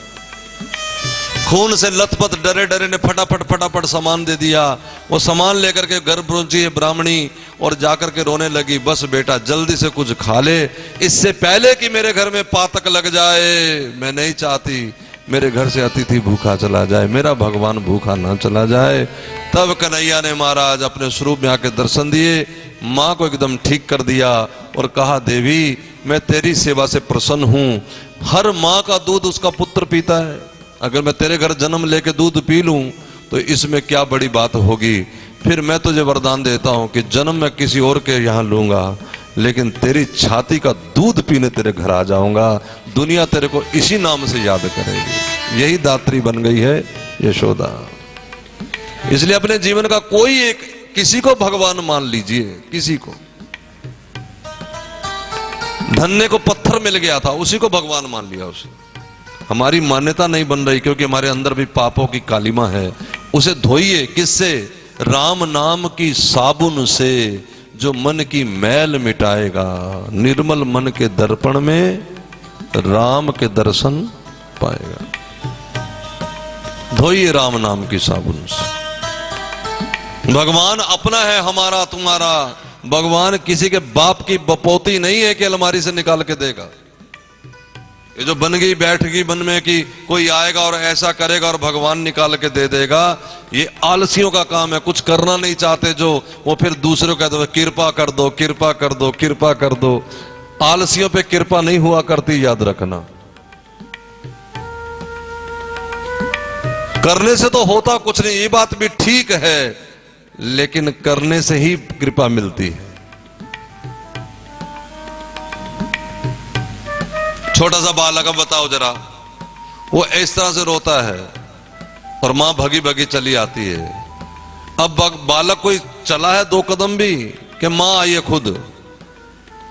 खून से लथपथ डरे डरे ने फटाफट फटाफट सामान दे दिया। वो सामान लेकर के घर पहुंची है ब्राह्मणी और जाकर के रोने लगी, बस बेटा जल्दी से कुछ खा ले, इससे पहले कि मेरे घर में पातक लग जाए। मैं नहीं चाहती मेरे घर से अतिथि भूखा चला जाए, मेरा भगवान भूखा ना चला जाए। तब कन्हैया ने महाराज अपने स्वरूप में आके दर्शन दिए, माँ को एकदम ठीक कर दिया और कहा देवी मैं तेरी सेवा से प्रसन्न हूं। हर माँ का दूध उसका पुत्र पीता है, अगर मैं तेरे घर जन्म लेके दूध पी लूं तो इसमें क्या बड़ी बात होगी। फिर मैं तुझे वरदान देता हूं कि जन्म मैं किसी और के यहां लूंगा, लेकिन तेरी छाती का दूध पीने तेरे घर आ जाऊंगा, दुनिया तेरे को इसी नाम से याद करेगी। यही दात्री बन गई है यशोदा। इसलिए अपने जीवन का कोई एक किसी को भगवान मान लीजिए, किसी को। धन्य को पत्थर मिल गया था, उसी को भगवान मान लिया उसने। हमारी मान्यता नहीं बन रही, क्योंकि हमारे अंदर भी पापों की कालिमा है। उसे धोइए, किससे? राम नाम की साबुन से, जो मन की मैल मिटाएगा। निर्मल मन के दर्पण में राम के दर्शन पाएगा। धोइए राम नाम की साबुन से। भगवान अपना है, हमारा तुम्हारा। भगवान किसी के बाप की बपोती नहीं है कि अलमारी से निकाल के देगा। ये जो बन गई बैठ गई मन में कि कोई आएगा और ऐसा करेगा और भगवान निकाल के दे देगा, ये आलसियों का काम है। कुछ करना नहीं चाहते जो, वो फिर दूसरों को कहते हैं कृपा कर दो, कृपा कर दो, कृपा कर दो। आलसियों पे कृपा नहीं हुआ करती, याद रखना। करने से तो होता कुछ नहीं, ये बात भी ठीक है, लेकिन करने से ही कृपा मिलती है। छोटा सा बालक, अब बताओ जरा, वो इस तरह से रोता है और मां भगी भगी चली आती है। अब बालक कोई चला है 2 कदम भी कि मां आई है खुद,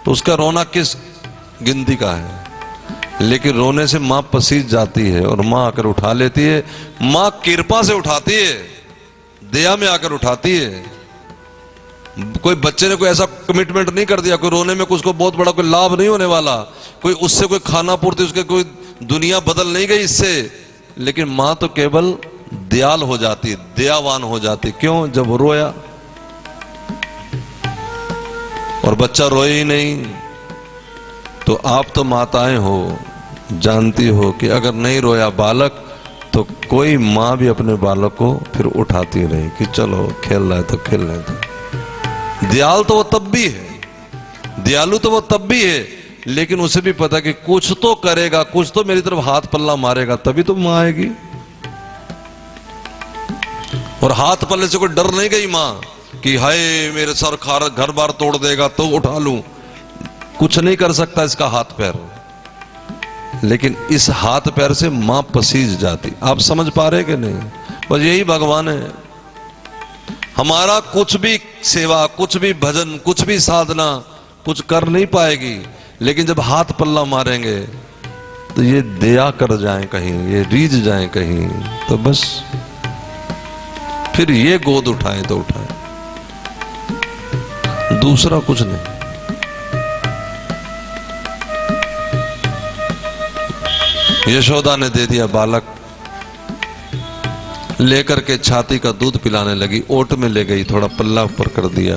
तो उसका रोना किस गिनती का है? लेकिन रोने से मां पसीज जाती है और मां आकर उठा लेती है। मां कृपा से उठाती है, दया में आकर उठाती है। कोई बच्चे ने कोई ऐसा कमिटमेंट नहीं कर दिया, कोई रोने में उसको बहुत बड़ा कोई लाभ नहीं होने वाला, कोई उससे कोई खाना पूर्ति, उसके कोई दुनिया बदल नहीं गई इससे। लेकिन मां तो केवल दयाल हो जाती, दयावान हो जाती। क्यों? जब वो रोया। और बच्चा रोए ही नहीं। तो आप तो माताएं हो, जानती हो कि अगर नहीं रोया बालक तो कोई मां भी अपने बालक को फिर उठाती रही कि चलो खेल रहा है तो खेल रहे तो। दयाल तो वो तब भी है, दयालु तो वो तब भी है, लेकिन उसे भी पता कि कुछ तो करेगा, कुछ तो मेरी तरफ हाथ पल्ला मारेगा, तभी तो मां आएगी। और हाथ पल्ले से कोई डर नहीं गई मां कि हाय मेरे सर घर बार तोड़ देगा तो उठा लूं। कुछ नहीं कर सकता इसका हाथ पैर, लेकिन इस हाथ पैर से मां पसीज जाती। आप समझ पा रहे कि नहीं? बस यही भगवान है। हमारा कुछ भी सेवा, कुछ भी भजन, कुछ भी साधना कुछ कर नहीं पाएगी, लेकिन जब हाथ पल्ला मारेंगे तो ये दया कर जाएं कहीं, ये रीझ जाएं कहीं, तो बस फिर ये गोद उठाएं तो उठाएं, दूसरा कुछ नहीं। यशोदा ने दे दिया बालक, लेकर के छाती का दूध पिलाने लगी, ओट में ले गई, थोड़ा पल्ला ऊपर कर दिया।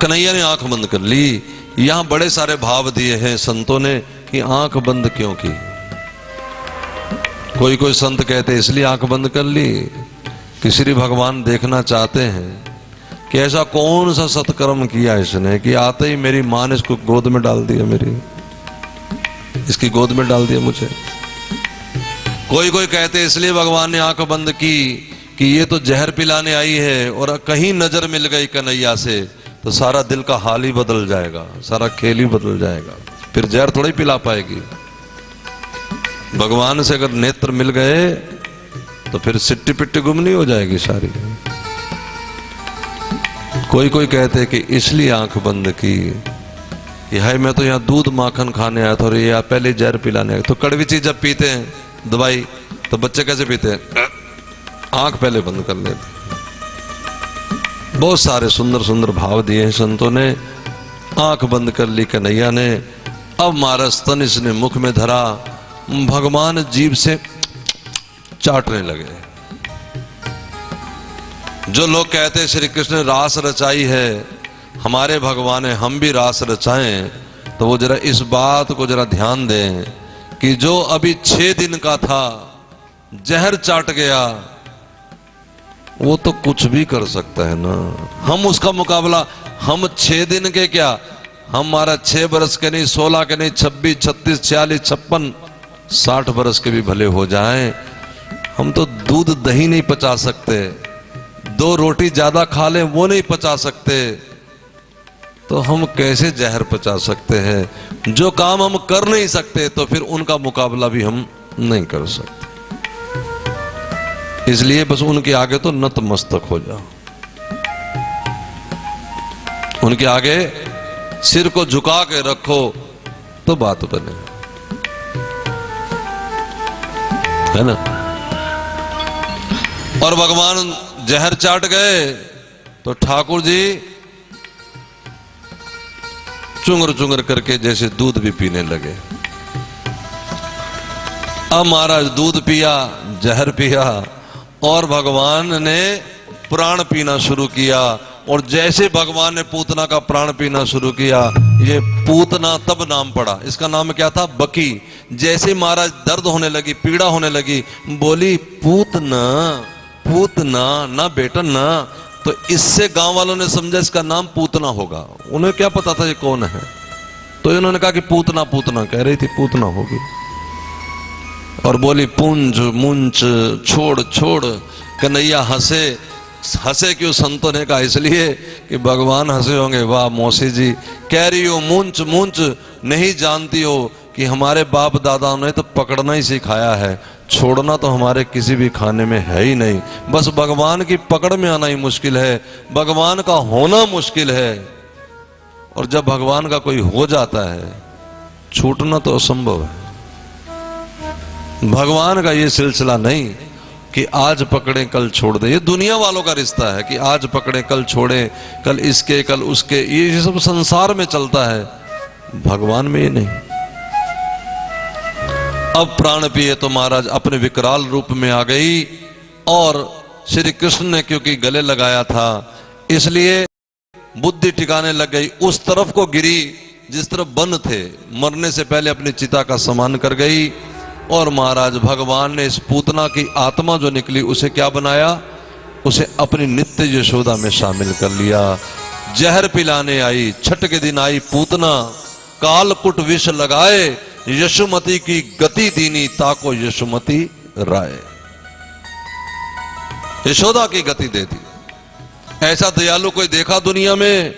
कन्हैया ने आंख बंद कर ली। यहां बड़े सारे भाव दिए हैं संतों ने कि आंख बंद क्यों की। कोई कोई संत कहते इसलिए आंख बंद कर ली कि श्री भगवान देखना चाहते हैं कि ऐसा कौन सा सत्कर्म किया इसने कि आते ही मेरी मां ने इसको गोद में डाल दिया, मेरी इसकी गोद में डाल दिया मुझे। कोई कोई कहते इसलिए भगवान ने आंख बंद की कि ये तो जहर पिलाने आई है और कहीं नजर मिल गई कन्हैया से तो सारा दिल का हाल ही बदल जाएगा, सारा खेल ही बदल जाएगा, फिर जहर थोड़ी पिला पाएगी। भगवान से अगर नेत्र मिल गए तो फिर सिट्टी पिट्टी गुमनी हो जाएगी सारी। कोई कोई कहते कि इसलिए आंख बंद की कि हाय मैं तो यहाँ दूध माखन खाने आया था और ये पहले जहर पिलाने आया। तो कड़वी चीज जब पीते हैं दवाई, तो बच्चे कैसे पीते हैं? आंख पहले बंद कर लेते। बहुत सारे सुंदर सुंदर भाव दिए हैं संतों ने। आंख बंद कर ली कन्हैया ने। अब मारा स्तन इसने मुख में धरा, भगवान जीभ से चाटने लगे। जो लोग कहते हैं श्री कृष्ण ने रास रचाई है, हमारे भगवान है, हम भी रास रचाएं, तो वो जरा इस बात को जरा ध्यान दें कि जो अभी 6 दिन का था जहर चाट गया, वो तो कुछ भी कर सकता है ना। हम उसका मुकाबला, हम 6 दिन के क्या, हमारा 6 बरस के नहीं, 16 के नहीं, 26, 36, 46, 56, 60 बरस के भी भले हो जाएं, हम तो दूध दही नहीं पचा सकते, 2 रोटी ज्यादा खा लें वो नहीं पचा सकते, तो हम कैसे जहर पचा सकते हैं? जो काम हम कर नहीं सकते तो फिर उनका मुकाबला भी हम नहीं कर सकते। इसलिए बस उनके आगे तो नतमस्तक हो जाओ, उनके आगे सिर को झुका के रखो तो बात बने। है ना। और भगवान जहर चाट गए तो ठाकुर जी चुंगर चुंगर करके जैसे दूध भी पीने लगे। अब महाराज दूध पिया, जहर पिया और भगवान ने प्राण पीना शुरू किया। और जैसे भगवान ने पूतना का प्राण पीना शुरू किया, ये पूतना तब नाम पड़ा। इसका नाम क्या था? बकी। जैसे महाराज दर्द होने लगी, पीड़ा होने लगी, बोली पूतना, पूतना ना बेटा ना। तो इससे गांव वालों ने समझा इसका नाम पूतना होगा। उन्हें क्या पता था ये कौन है, तो इन्होंने कहा कि पूतना, पूतना कह रही थी, पूतना होगी। और बोली पुंज मुंच छोड़ छोड़। कन्हैया हंसे। हंसे क्यों संतों ने कहा? इसलिए कि भगवान हंसे होंगे। वाह मौसी जी, कह रही हो मुंच मुंच, नहीं जानती हो कि हमारे बाप दादाओं ने तो पकड़ना ही सिखाया है, छोड़ना तो हमारे किसी भी खाने में है ही नहीं। बस भगवान की पकड़ में आना ही मुश्किल है, भगवान का होना मुश्किल है। और जब भगवान का कोई हो जाता है, छूटना तो असंभव है। भगवान का ये सिलसिला नहीं कि आज पकड़े कल छोड़ दे। ये दुनिया वालों का रिश्ता है कि आज पकड़े कल छोड़े, कल इसके कल उसके, ये सब संसार में चलता है। भगवान में ये नहीं। अब प्राण पिए तो महाराज अपने विकराल रूप में आ गई। और श्री कृष्ण ने क्योंकि गले लगाया था, इसलिए बुद्धि टिकाने लग गई। उस तरफ को गिरी जिस तरफ वन थे, मरने से पहले अपनी चिता का सम्मान कर गई। और महाराज भगवान ने इस पूतना की आत्मा जो निकली उसे क्या बनाया? उसे अपनी नित्य यशोदा में शामिल कर लिया। जहर पिलाने आई, छठ के दिन आई पूतना, कालकुट विष लगाए, यशोमती की गति दीनी, ताको यशोमती राय। यशोदा की गति दे दी। ऐसा दयालु कोई देखा दुनिया में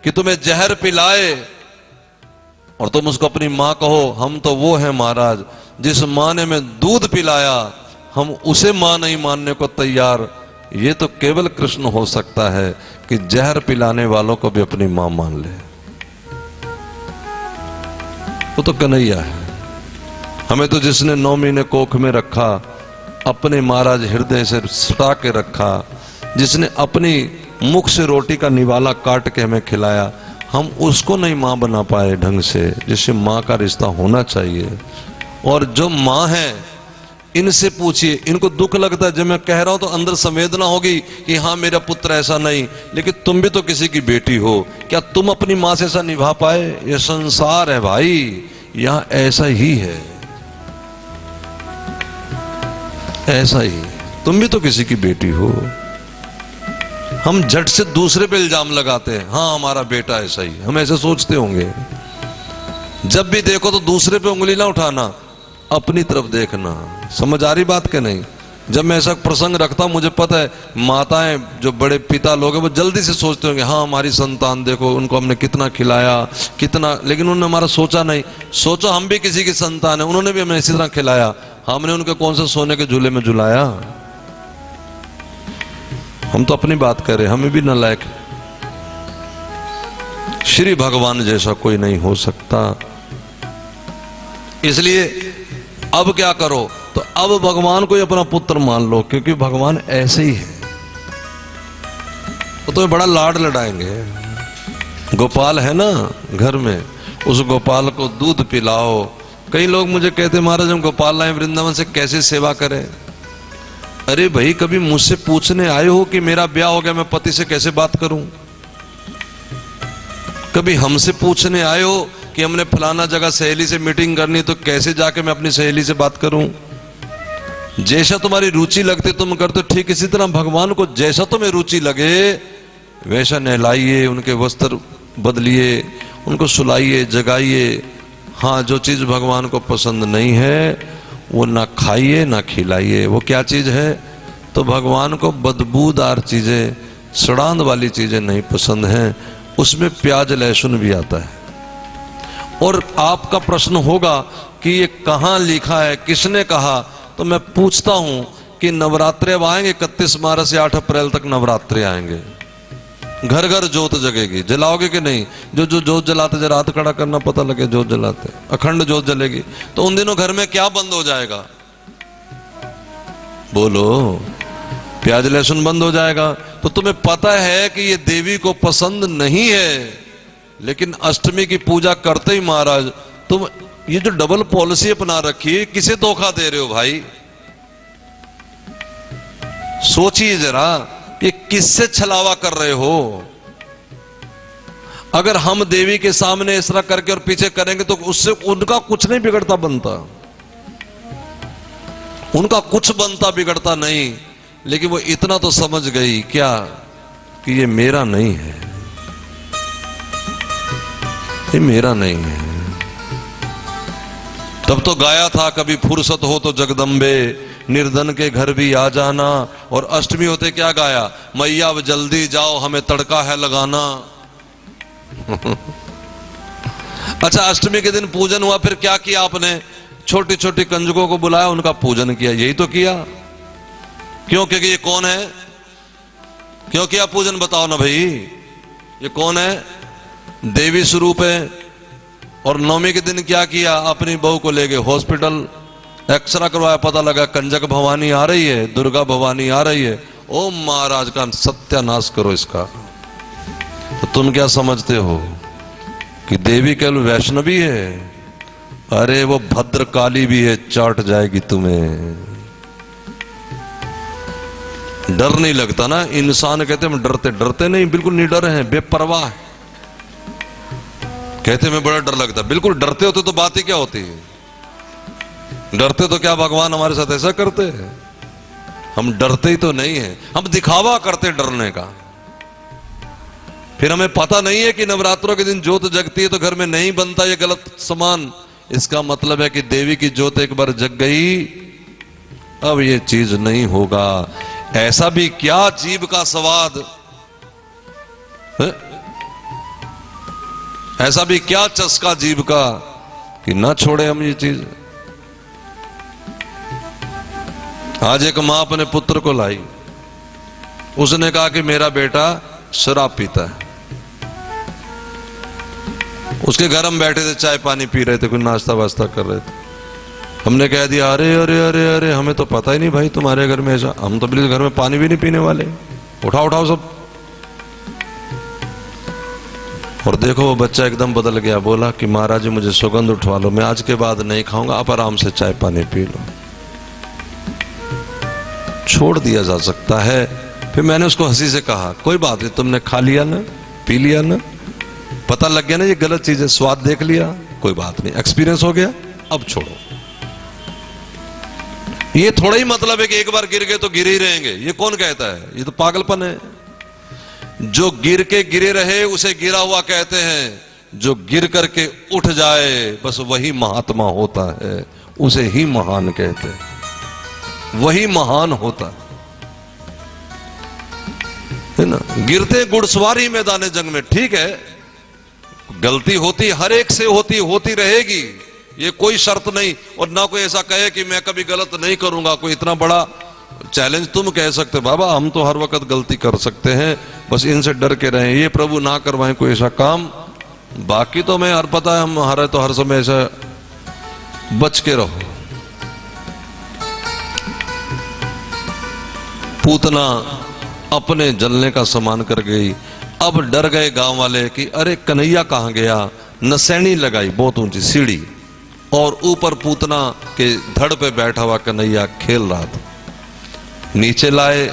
कि तुम्हें जहर पिलाए और तुम उसको अपनी मां कहो? हम तो वो हैं महाराज जिस मां ने में दूध पिलाया, हम उसे मां नहीं मानने को तैयार। ये तो केवल कृष्ण हो सकता है कि जहर पिलाने वालों को भी अपनी मां मान ले। वो तो कन्हैया है। हमें तो जिसने 9 महीने कोख में रखा, अपने महाराज हृदय से सटा के रखा, जिसने अपनी मुख से रोटी का निवाला काट के हमें खिलाया, हम उसको नहीं मां बना पाए ढंग से, जिससे मां का रिश्ता होना चाहिए। और जो मां है, इनसे पूछिए, इनको दुख लगता है जब मैं कह रहा हूं तो अंदर संवेदना होगी कि हाँ मेरा पुत्र ऐसा नहीं, लेकिन तुम भी तो किसी की बेटी हो। क्या तुम अपनी मां से ऐसा निभा पाए? ये संसार है भाई, यहां ऐसा ही है, ऐसा ही। तुम भी तो किसी की बेटी हो। हम झट से दूसरे पे इल्जाम लगाते हैं, हाँ हमारा बेटा ऐसा ही। हम ऐसे सोचते होंगे। जब भी देखो तो दूसरे पे उंगली ना उठाना, अपनी तरफ देखना। समझ आ रही बात के नहीं? जब मैं ऐसा प्रसंग रखता हूं, मुझे पता है माताएं, जो बड़े पिता लोग हैं, वो जल्दी से सोचते होंगे हाँ हमारी संतान देखो, उनको हमने कितना खिलाया, कितना, लेकिन उन्होंने हमारा सोचा नहीं। सोचो हम भी किसी की संतान है, उन्होंने भी हमें इसी तरह खिलाया, हमने उनके कौन से सोने के झूले में झुलाया? हम तो अपनी बात कर रहे हैं, हमें भी नालायक। श्री भगवान जैसा कोई नहीं हो सकता। इसलिए अब क्या करो? तो अब भगवान को ही अपना पुत्र मान लो, क्योंकि भगवान ऐसे ही है। तो तुम्हें बड़ा लाड लड़ाएंगे। गोपाल है ना घर में, उस गोपाल को दूध पिलाओ। कई लोग मुझे कहते महाराज हम गोपाल लाए वृंदावन से, कैसे सेवा करें? अरे भाई, कभी मुझसे पूछने आए हो कि मेरा ब्याह हो गया, मैं पति से कैसे बात करूं? कभी हमसे पूछने आए हो कि हमने फलाना जगह सहेली से मीटिंग करनी, तो कैसे जाके मैं अपनी सहेली से बात करूं? जैसा तुम्हारी रुचि लगती तुम करते हो, ठीक इसी तरह भगवान को जैसा तुम्हें रुचि लगे वैसा नहलाइए, उनके वस्त्र बदलिए, उनको सुलाइए, जगाइए। हाँ, जो चीज भगवान को पसंद नहीं है वो ना खाइए ना खिलाइए। वो क्या चीज है? तो भगवान को बदबूदार चीजें, सड़ांध वाली चीजें नहीं पसंद हैं। उसमें प्याज लहसुन भी आता है। और आपका प्रश्न होगा कि ये कहाँ लिखा है, किसने कहा? तो मैं पूछता हूं कि नवरात्रे अब आएंगे, 31 मार्च से 8 अप्रैल तक नवरात्रे आएंगे। घर घर जोत जगेगी, जलाओगे कि नहीं? जो जो जोत जलाते, जरा हाथ खड़ा करना, पता लगे जोत जलाते। अखंड जोत जलेगी। तो उन दिनों घर में क्या बंद हो जाएगा? बोलो, प्याज लहसुन बंद हो जाएगा। तो तुम्हें पता है कि ये देवी को पसंद नहीं है, लेकिन अष्टमी की पूजा करते ही महाराज तुम ये जो डबल पॉलिसी अपना रखी है, किसे धोखा दे रहे हो भाई? सोचिए जरा कि किससे छलावा कर रहे हो। अगर हम देवी के सामने इस तरह करके और पीछे करेंगे तो उससे उनका कुछ नहीं बिगड़ता बनता, उनका कुछ बनता बिगड़ता नहीं। लेकिन वो इतना तो समझ गई क्या कि ये मेरा नहीं है, ये मेरा नहीं है। तब तो गाया था, कभी फुर्सत हो तो जगदम्बे निर्धन के घर भी आ जाना। और अष्टमी होते क्या गाया? मैया अब जल्दी जाओ हमें तड़का है लगाना। अच्छा, अष्टमी के दिन पूजन हुआ, फिर क्या किया आपने? छोटी छोटी कंजकों को बुलाया, उनका पूजन किया, यही तो किया। क्यों? क्योंकि ये कौन है? क्यों किया पूजन? बताओ ना भाई, ये कौन है? देवी स्वरूप है। और नवमी के दिन क्या किया? अपनी बहू को ले गए हॉस्पिटल, एक्सरा करवाया, पता लगा कंजक भवानी आ रही है, दुर्गा भवानी आ रही है। ओ महाराज का सत्यानाश करो इसका। तो तुम क्या समझते हो कि देवी केवल वैष्णवी है? अरे वो भद्रकाली भी है, चाट जाएगी तुम्हें। डर नहीं लगता ना? इंसान कहते हम डरते, डरते नहीं, बिल्कुल नहीं डरे हैं, बेपरवाह। कहते मैं बड़ा डर लगता, बिल्कुल डरते होते तो बात ही क्या होती है? डरते तो क्या भगवान हमारे साथ ऐसा करते हैं? हम डरते ही तो नहीं है, हम दिखावा करते डरने का। फिर हमें पता नहीं है कि नवरात्रों के दिन ज्योत जगती है तो घर में नहीं बनता ये गलत सामान। इसका मतलब है कि देवी की ज्योत एक बार जग गई, अब ये चीज नहीं होगा। ऐसा भी क्या जीभ का स्वाद है? ऐसा भी क्या चस्का जीभ का कि ना छोड़े हम ये चीज। आज एक मां अपने पुत्र को लाई, उसने कहा कि मेरा बेटा शराब पीता है। उसके घर हम बैठे थे, चाय पानी पी रहे थे, कोई नाश्ता वास्ता कर रहे थे। हमने कह दिया अरे अरे अरे अरे हमें तो पता ही नहीं भाई तुम्हारे घर में ऐसा, हम तो बिल्कुल घर में पानी भी नहीं पीने वाले, उठाओ उठाओ सब। और देखो वो बच्चा एकदम बदल गया, बोला कि महाराज जी मुझे सुगंध उठवा लो, मैं आज के बाद नहीं खाऊंगा, आप आराम से चाय पानी पी लो। छोड़ दिया जा सकता है। फिर मैंने उसको हंसी से कहा कोई बात नहीं, तुमने खा लिया ना, पी लिया ना, पता लग गया ना ये गलत चीज है, स्वाद देख लिया, कोई बात नहीं, एक्सपीरियंस हो गया, अब छोड़ो। ये थोड़ा ही मतलब है कि एक बार गिर गए तो गिरे ही रहेंगे, ये कौन कहता है? ये तो पागलपन है। जो गिर के गिरे रहे उसे गिरा हुआ कहते हैं, जो गिर करके उठ जाए बस वही महात्मा होता है, उसे ही महान कहते हैं, वही महान होता है ना। गिरते घुड़सवारी मैदान जंग में, ठीक है, गलती होती हर एक से होती रहेगी, ये कोई शर्त नहीं। और ना कोई ऐसा कहे कि मैं कभी गलत नहीं करूंगा, कोई इतना बड़ा चैलेंज तुम कह सकते बाबा हम तो हर वक्त गलती कर सकते हैं, बस इनसे डर के रहें, ये प्रभु ना करवाएं कोई ऐसा काम। बाकी तो मैं हर पता है हम हमारे तो हर समय ऐसा बच के रहो। पूतना अपने जलने का सामान कर गई, अब डर गए गांव वाले कि अरे कन्हैया कहां गया। नसैनी लगाई बहुत ऊंची सीढ़ी और ऊपर पूतना के धड़ पे बैठा हुआ कन्हैया खेल रहा था। नीचे लाए,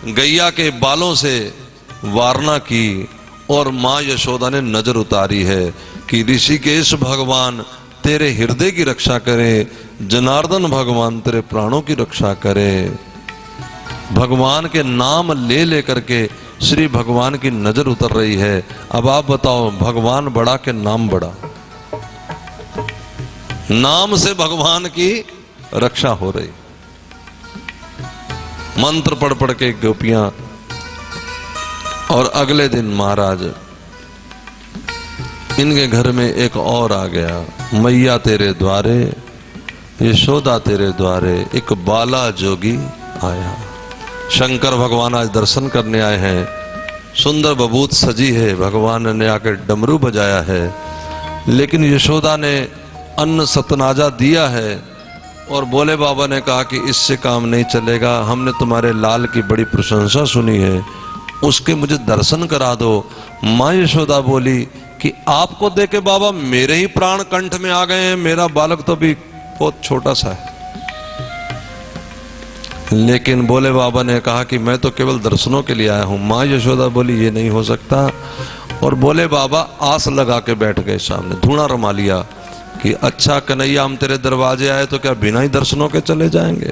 गैया के बालों से वारना की और मां यशोदा ने नजर उतारी है कि ऋषिकेश भगवान तेरे हृदय की रक्षा करे, जनार्दन भगवान तेरे प्राणों की रक्षा करे। भगवान के नाम ले लेकर के श्री भगवान की नजर उतर रही है। अब आप बताओ भगवान बड़ा के नाम बड़ा? नाम से भगवान की रक्षा हो रही। मंत्र पढ़ पढ़ के गोपियां। और अगले दिन महाराज इनके घर में एक और आ गया, मैया तेरे द्वारे, यशोदा तेरे द्वारे, एक बाला जोगी आया। शंकर भगवान आज दर्शन करने आए हैं, सुंदर बबूत सजी है, भगवान ने आकर डमरू बजाया है, लेकिन यशोदा ने अन्न सतनाजा दिया है और भोले बाबा ने कहा कि इससे काम नहीं चलेगा, हमने तुम्हारे लाल की बड़ी प्रशंसा सुनी है, उसके मुझे दर्शन करा दो। माँ यशोदा बोली कि आपको देखे बाबा मेरे ही प्राण कंठ में आ गए हैं, मेरा बालक तो भी बहुत छोटा सा है। लेकिन भोले बाबा ने कहा कि मैं तो केवल दर्शनों के लिए आया हूं। माँ यशोदा बोली ये नहीं हो सकता, और भोले बाबा आस लगा के बैठ गए सामने, धूणा रमा लिया कि अच्छा कन्हैया हम तेरे दरवाजे आए तो क्या बिना ही दर्शनों के चले जाएंगे।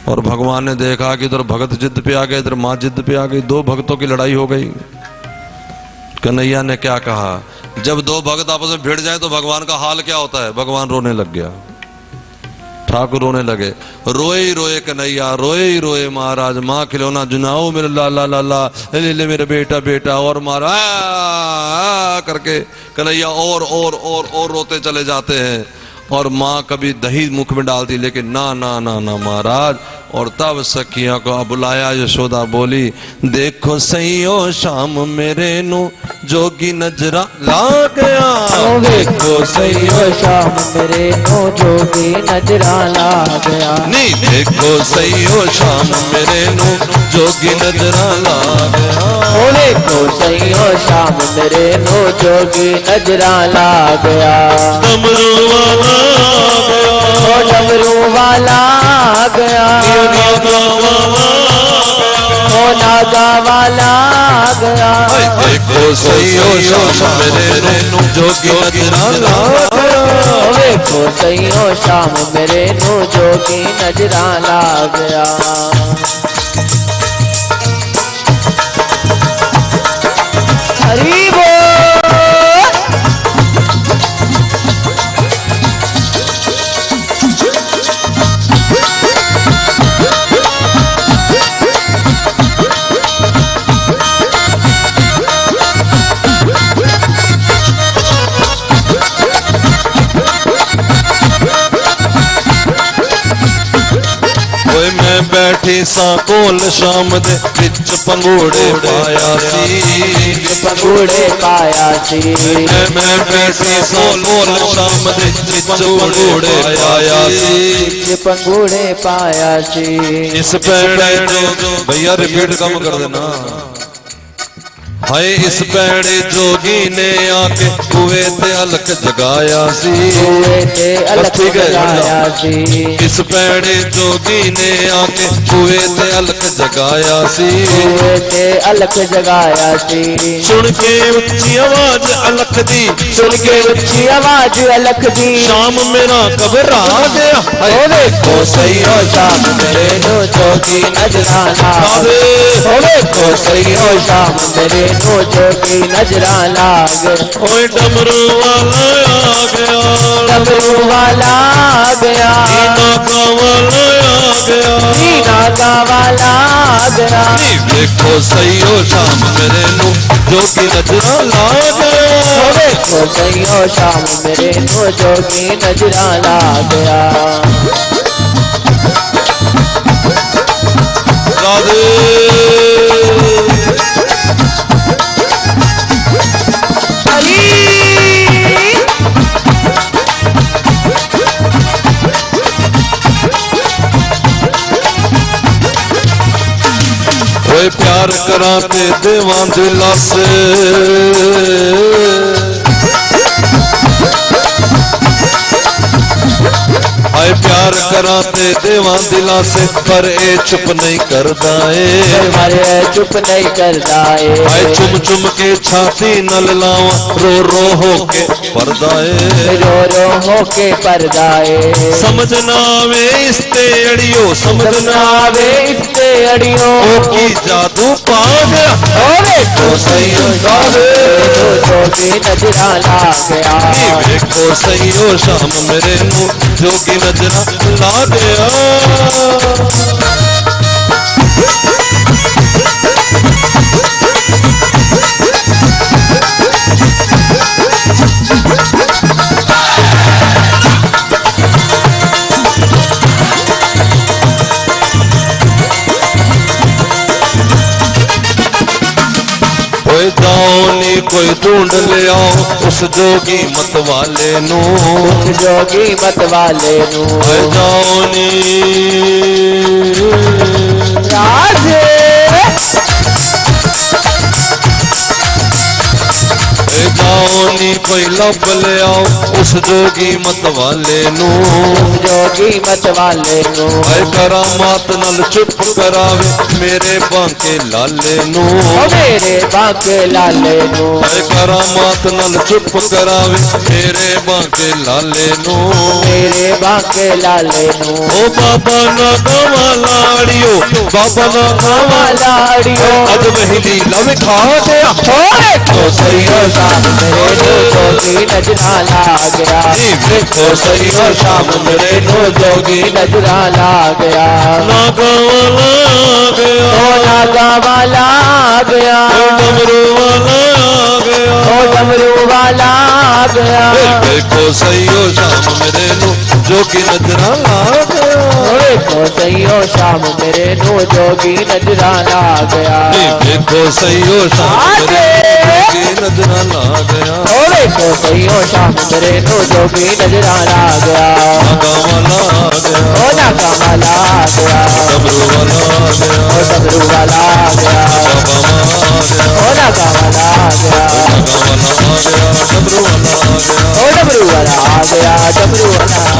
और भगवान ने देखा कि इधर भगत जिद पे आ गए, इधर माँ जिद पे आ गई, दो भक्तों की लड़ाई हो गई। कन्हैया ने क्या कहा, जब दो भक्त आपस में भिड़ जाए तो भगवान का हाल क्या होता है। भगवान रोने लग गया, ठाकुर रोने लगे, रोए ही रोए कन्हैया, रोए ही रोए महाराज, माँ खिलौना जुनाओ मेरे लाला लाला, ले ले मेरे बेटा बेटा, और मारा करके कन्हैया और रोते चले जाते हैं। और माँ कभी दही मुख में डालती, लेकिन ना ना ना ना महाराज। और तब सखिया को बुलाया, यशोदा बोली देखो सैयो शाम मेरे नु जोगी नजरा ला गया। देखो सैयो शाम मेरे नो जोगी नजरा ला गया। नहीं देखो सैयो शाम मेरे नु जोगी नजरा ला गया। देखो सैयो शाम मेरे नो जोगी नजरा ला गया। डमरू वाला आ गया, डमरू वाला आ गया, नागा वाला आ गया। देखो सैयो शाम मेरे नु जोगी नजरा ला गया। देखो सैयो शाम मेरे नो जोगी नजरा ला गया। हरि बोल। मैं बैठी सा कोल शाम दे विच पंगूड़े पाया सी। पंगूड़े पाया सी। मैं बैठी सा कोल शाम दे विच पंगूड़े पाया सी। पंगूड़े पाया सी। इस पैड़े जो भैया रिपीट कम कर देना। हाय इस पैड़े जोगी ने आके कुएं ते अलख जगाया सी। कुएं ते अलख जगाया सी। इस पैड़े जोगी ने आके कुएं ते अलख जगाया सी। कुएं ते अलख जगाया सी। सुन के ऊंची आवाज अलख दी, सुन के ऊंची आवाज अलख दी, शाम मेरा घबरा गया। ओ देखो सैयो शाम मेरे नो जोगी नजरा ला गया। ओ देखो सैयो शाम मेरे नो जोगी नजरा ला गया। ओए डमरू वाला आ गया, डमरू वाला आ गया, नागा वाला आ गया, नागा वाला आ गया। देखो सैयो शाम मेरे नु जोगी नजरा ला गया। देखो सैयो शाम मेरे नो जोगी नजरा ला गया। राधे ओए प्यार कराते देवां दिला से, आए प्यार कराते देवां दिला से, पर ए चुप नहीं करदा ए, चुप नहीं करदा ए। आए चुम चुम के छाती नल लावा, रो रो हो के पर्दा ए, रो रो हो के पर्दा ए। समझना वे इसते अड़ियो, समझना वे इसते अड़ियो, ओ की जादू पा गया। ओ देखो सैयो शाम मेरे जोगी नजरा ला गया। देखो सैयो शाम मेरे नु जोगी नजरा ला गया। दाओनी को कोई ढूंढ ले आओ उस जोगी मत वाले नू उस जोगी मत वाले नू है जाओ नी राधे जाओ नी कोई लब ले आओ उस जोगी मत वाले नू उस जोगी मत वाले नू है करामात नल चुप करावे मेरे बांके लाले नू ओ मेरे बाके लाले नू है करामात नल चुप करावे मेरे बांके लाले नू मेरे बाके लाले नू ओ बाबा ना गवा लाड़ियो बाबा ना गवा लाड़ियो अज बहली लव खा दे तो सही हो शाम मेरे नो जोगी नजरा ला गया देखो सही हो शाम मेरे नो जोगी नजरा ला गया ना गवा ला गया ओ नागा वाला आ गया डमरू वाला आ गया ओ डमरू वाला आ गया देखो सही हो शाम मेरे नो जोगी नजरा ला गया देखो सही हो शाम मेरे नो जोगी नजरा ला गया देखो सही हो शाम मेरे जोगी नजरा ला गया देखो सही हो शाम मेरे नो जोगी नजरा ला गया नागा वाला आ गया ओ नागा वाला आ गया डमरू वाला आ गया ओ डमरू वाला आ गया नागा वाला आ गया डमरू वाला आ गया ओ डमरू वाला आ गया डमरू वाला